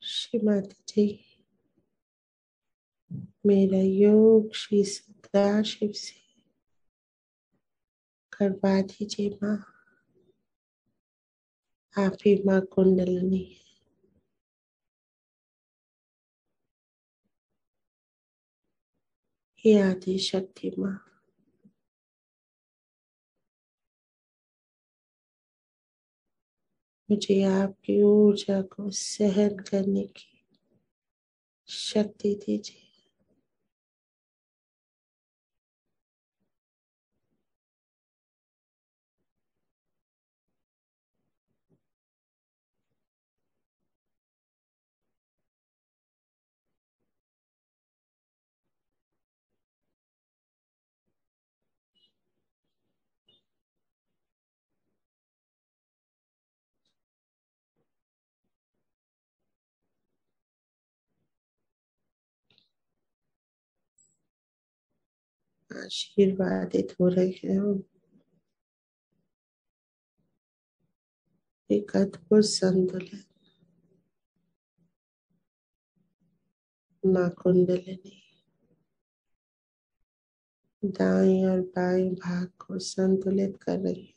श्री माता जी, मेरा योग श्री सदाशिव से करवा दीजिए माँ। आप ही माँ कुंडलिनी है। हे आदि शक्ति माँ, मुझे आपकी ऊर्जा को सहन करने की शक्ति दीजिए। आशीर्वादित हो रहे हैं हम। एक अद्भुत संतुलन माँ कुंडलिनी दाएं और बाएं भाग को संतुलित कर रही है,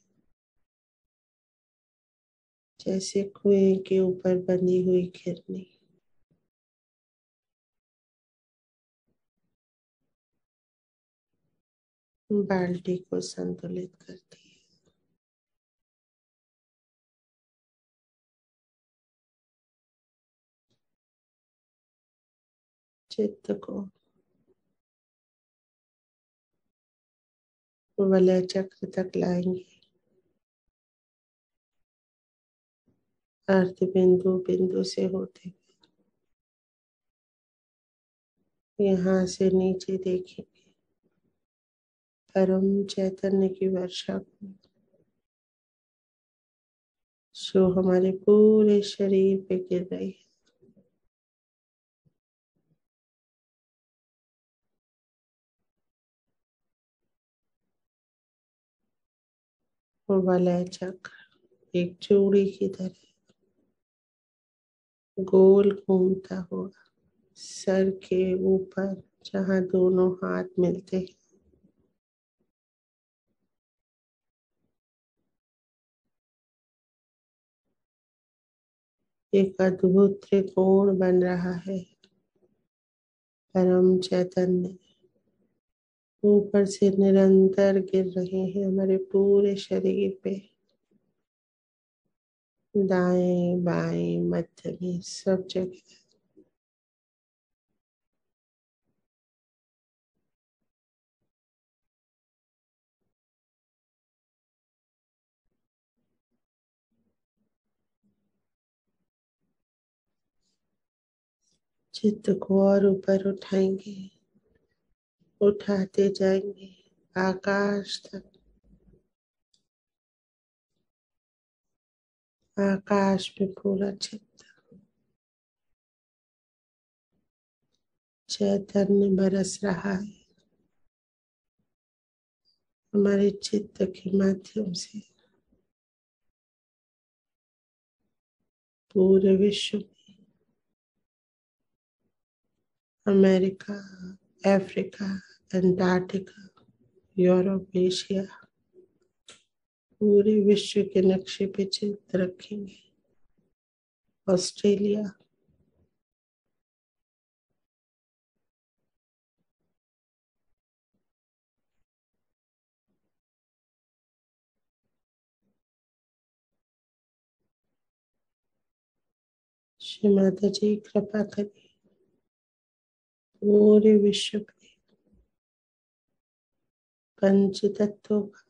जैसे कुएं के ऊपर बंधी हुई घिरनी। बाल्टी को संतुलित करती है। चित्त को वलय चक्र तक लाएंगे। अर्ध बिंदु बिंदु से होते यहाँ से नीचे देखेंगे परम चैतन्य की वर्षा को, जो हमारे पूरे शरीर पे गिर रही है। वलय चक्र एक चूड़ी की तरह गोल घूमता हुआ सर के ऊपर, जहाँ दोनों हाथ मिलते हैं, एक अद्भुत त्रिकोण बन रहा है। परम चैतन्य ऊपर से निरंतर गिर रहे हैं हमारे पूरे शरीर पे, दाएं बाएं मध्य में सब जगह। चित्त को और ऊपर उठाएंगे, उठाते जाएंगे आकाश तक। आकाश में पूरा चित्त चैतन्य बरस रहा है। हमारे चित्त के माध्यम से पूरे विश्व में, America, Africa, Antarctica, Europe, Asia, पूरे विश्व के नक्शे पे चित्र रखेंगे। ऑस्ट्रेलिया, श्री माता जी कृपा करें पूरे विश्व पे पंच तत्वों का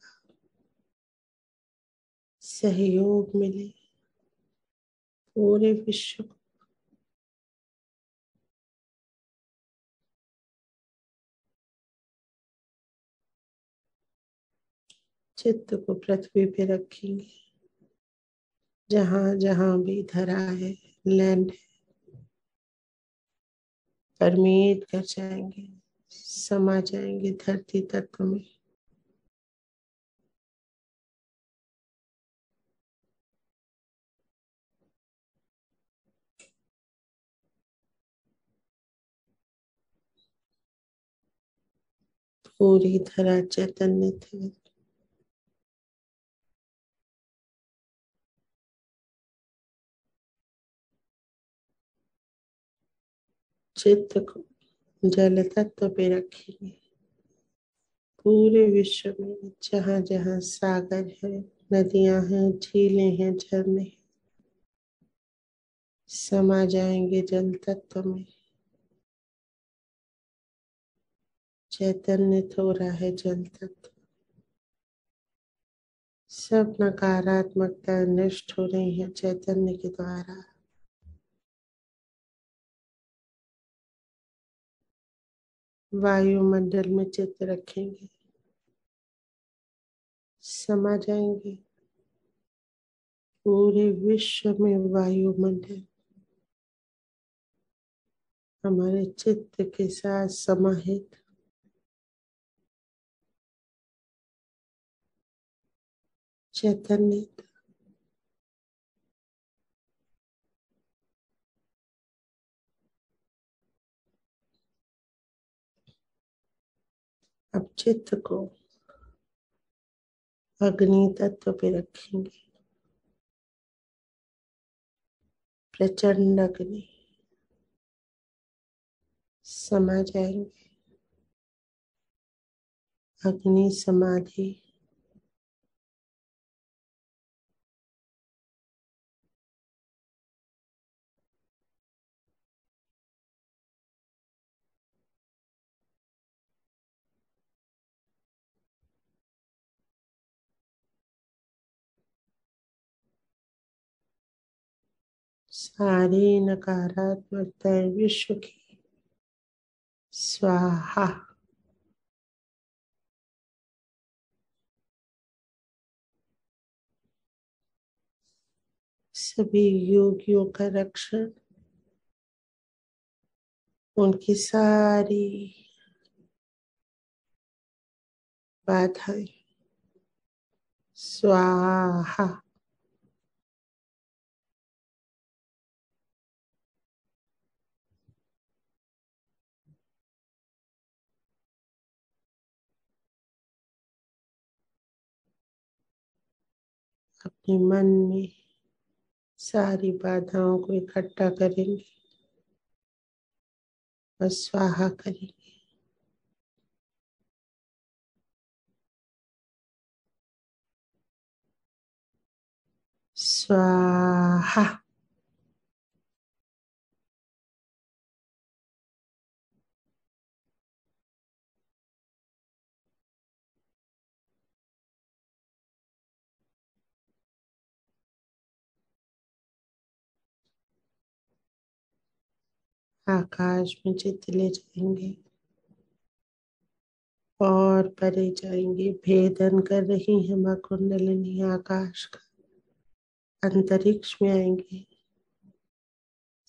सहयोग मिले, पूरे विश्व को चित्त को पृथ्वी पे रखेंगे। जहाँ जहाँ भी धरा है, लैंड है, परमीट कर जाएंगे, समा जाएंगे धरती तत्व में। पूरी धरा चैतन्य थे। चित्त को जल तत्व पे रखेंगे। पूरे विश्व में जहाँ जहाँ सागर है, नदियां हैं, झीलें हैं, झरने हैं, समा जाएंगे जल तत्व में। चैतन्य थोड़ा है जल तत्व। सब नकारात्मकता नष्ट हो रही है चैतन्य के द्वारा। वायुमंडल में चित्त रखेंगे, समा जाएंगे पूरे विश्व में। वायुमंडल हमारे चित्त के साथ समाहित। चैतन्य अब चित्त को अग्नि तत्व पे रखेंगे। प्रचंड अग्नि, समा जाएंगे। अग्नि समाधि, सारी नकारात्मकता विश्व की स्वाहा। सभी योगियों का रक्षण, उनकी सारी बाधाएं स्वाहा। अपने मन में सारी बाधाओं को इकट्ठा करेंगे और स्वाहा करेंगे। स्वाहा। आकाश में चित ले जाएंगे और परे जाएंगे। भेदन कर रही है माँ कुंडलिनी आकाश का। अंतरिक्ष में आएंगे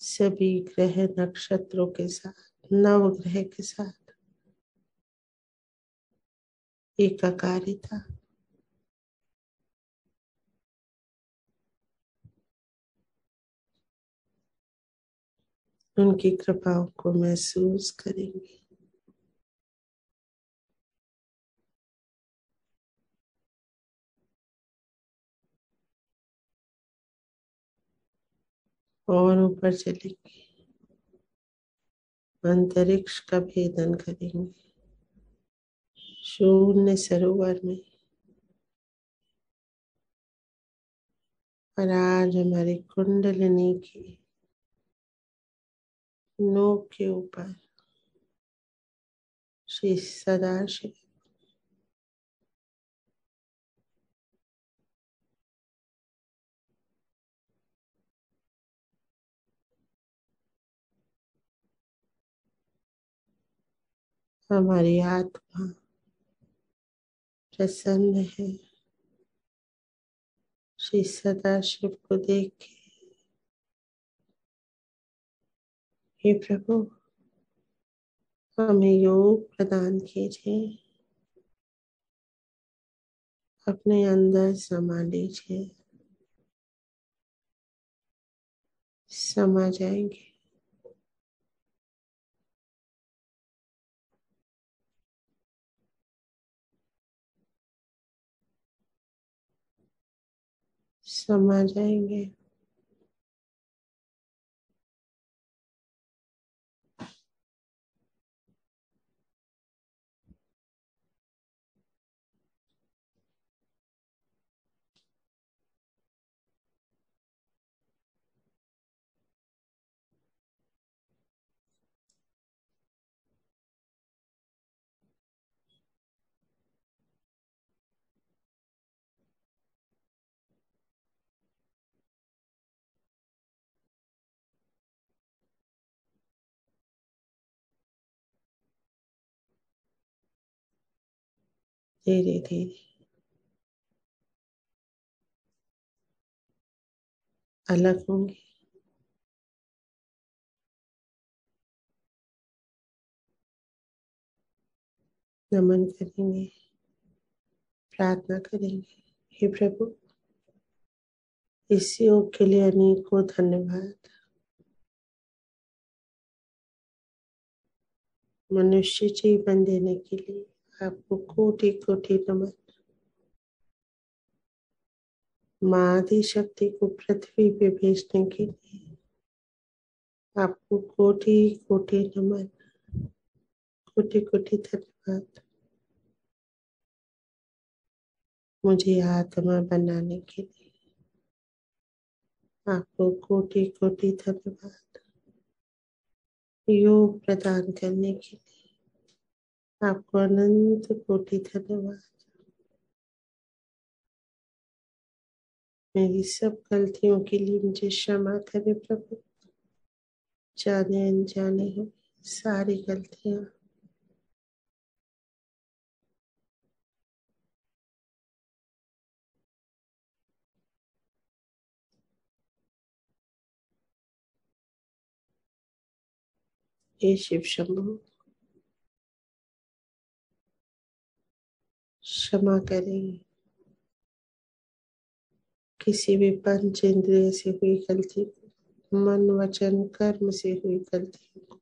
सभी ग्रह नक्षत्रों के साथ, नव ग्रह के साथ एकाकारिता। उनकी कृपाओं को महसूस करेंगे। और ऊपर चलेंगे, अंतरिक्ष का भेदन करेंगे। शून्य सरोवर में। और आज हमारी कुंडलिनी की नोक के ऊपर श्री सदाशिव हमारी आत्मा प्रसन्न है। श्री सदाशिव को देख के, हे प्रभु हमें योग प्रदान कीजिए, अपने अंदर समा लीजिए, समा जाएंगे। समा जाएंगे। धीरे धीरे अलग होंगे। नमन करेंगे, प्रार्थना करेंगे। हे प्रभु इस योग के लिए अनेकों धन्यवाद। मनुष्य जीवन देने के लिए आपको कोटि कोटि नमन। माँ आदि शक्ति को पृथ्वी पे भेजने के लिए आपको कोटि कोटि नमन, कोटि कोटि धन्यवाद। मुझे आत्मा बनाने के लिए आपको कोटि कोटि धन्यवाद। योग प्रदान करने के लिए आपको अनंत कोटि धन्यवाद। मेरी सब गलतियों के लिए मुझे क्षमा करें प्रभु, जाने अनजाने हो सारी गलतियां। हे शिव शंभु क्षमा करें किसी भी पंच इंद्रिय से हुई गलती को, मन वचन कर्म से हुई गलती को।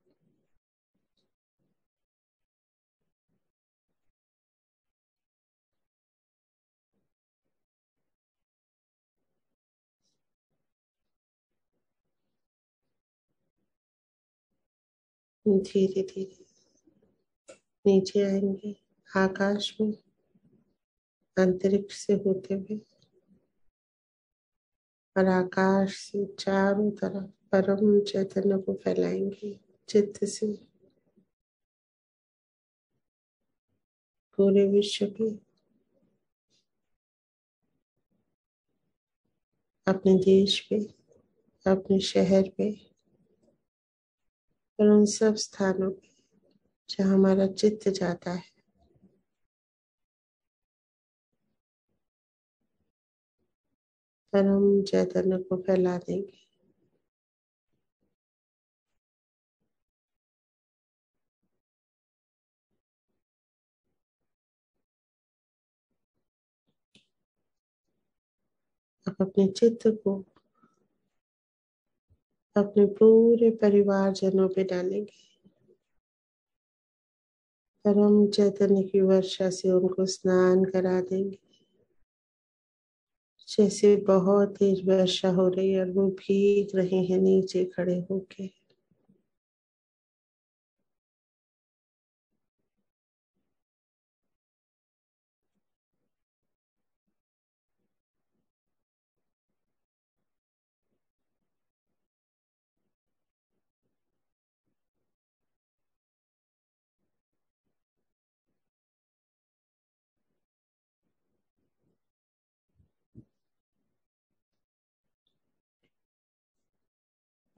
धीरे धीरे नीचे आएंगे, आकाश में अंतरिक्ष से होते हुए, और आकाश से चारों तरफ परम चैतन्य को फैलाएंगे चित्त से। पूरे विश्व पे, अपने देश पे, अपने शहर पे और उन सब स्थानों पे जहाँ हमारा चित्त जाता है, परम चैतन्य को फैला देंगे। अब अपने चित्त को अपने पूरे परिवारजनों पे डालेंगे। परम चैतन्य की वर्षा से उनको स्नान करा देंगे, जैसे बहुत तेज वर्षा हो रही है और वो भीग रहे हैं नीचे खड़े होके।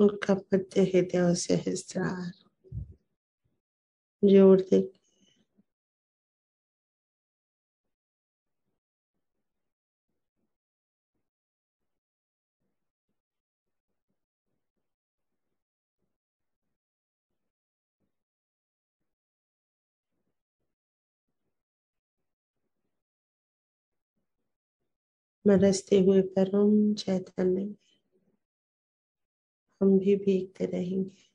उनका मध्य हृदय से सहस्त्रार जोड़ दे। बरसते हुए परम चैतन्य में हम भी भीगते रहेंगे।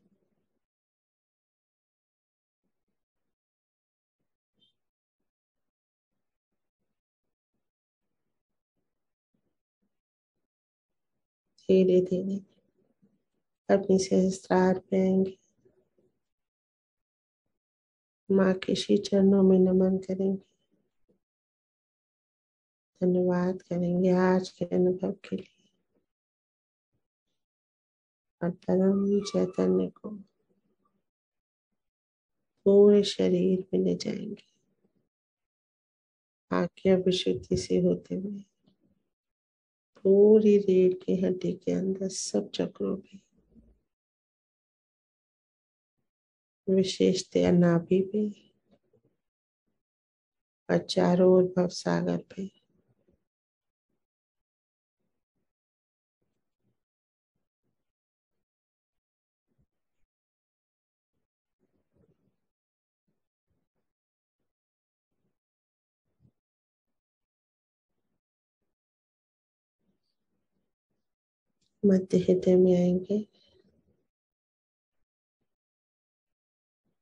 धीरे धीरे अपनी सहस्त्रार पे आएंगे। माँ के श्री चरणों में नमन करेंगे। धन्यवाद करेंगे आज के अनुभव के लिए और परम चैतन्य को पूरे शरीर में ले जाएंगे। आज्ञा विशुद्धि से होते हुए पूरी रीढ़ की हड्डी के अंदर सब चक्रों पे, विशेषतया नाभि पे और चारों ओर भव सागर पे मध्य हृदय में आएंगे।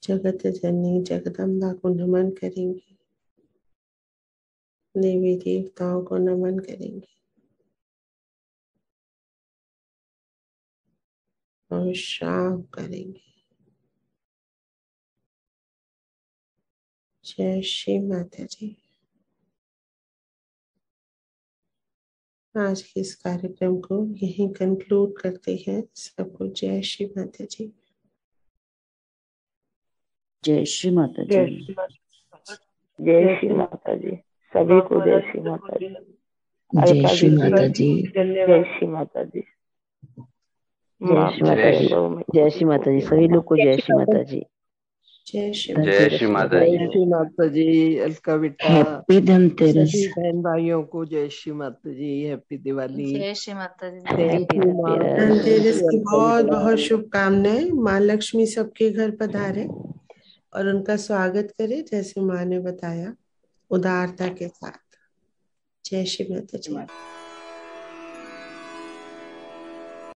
जगत जननी जगदम्बा को नमन करेंगे। देवी देवताओं को नमन करेंगे और श्राव करेंगे। जय श्री माता जी। आज के इस कार्यक्रम को यहीं कंक्लूड करते हैं। सबको जय श्री माता जी। जय श्री माता जी। जय श्री माता जी। सभी को जय श्री माता जी। जय श्री माता जी। जय श्री माता जी। जय श्री माता जी। जय श्री माता जी। सभी लोग को जय श्री माता जी। जय श्री जय श्री माता जी। जय श्री माता जी। अलका बेटा, हैप्पी धनतेरस। सभी बहन भाइयों को जय श्री माता जी। हैप्पी दिवाली। जय श्री माता जी। हैप्पी धनतेरस। धनतेरस की बहुत बहुत शुभकामनाएं। माँ लक्ष्मी सबके घर पधारे और उनका स्वागत करे जैसे माँ ने बताया, उदारता के साथ। जय श्री माता जी।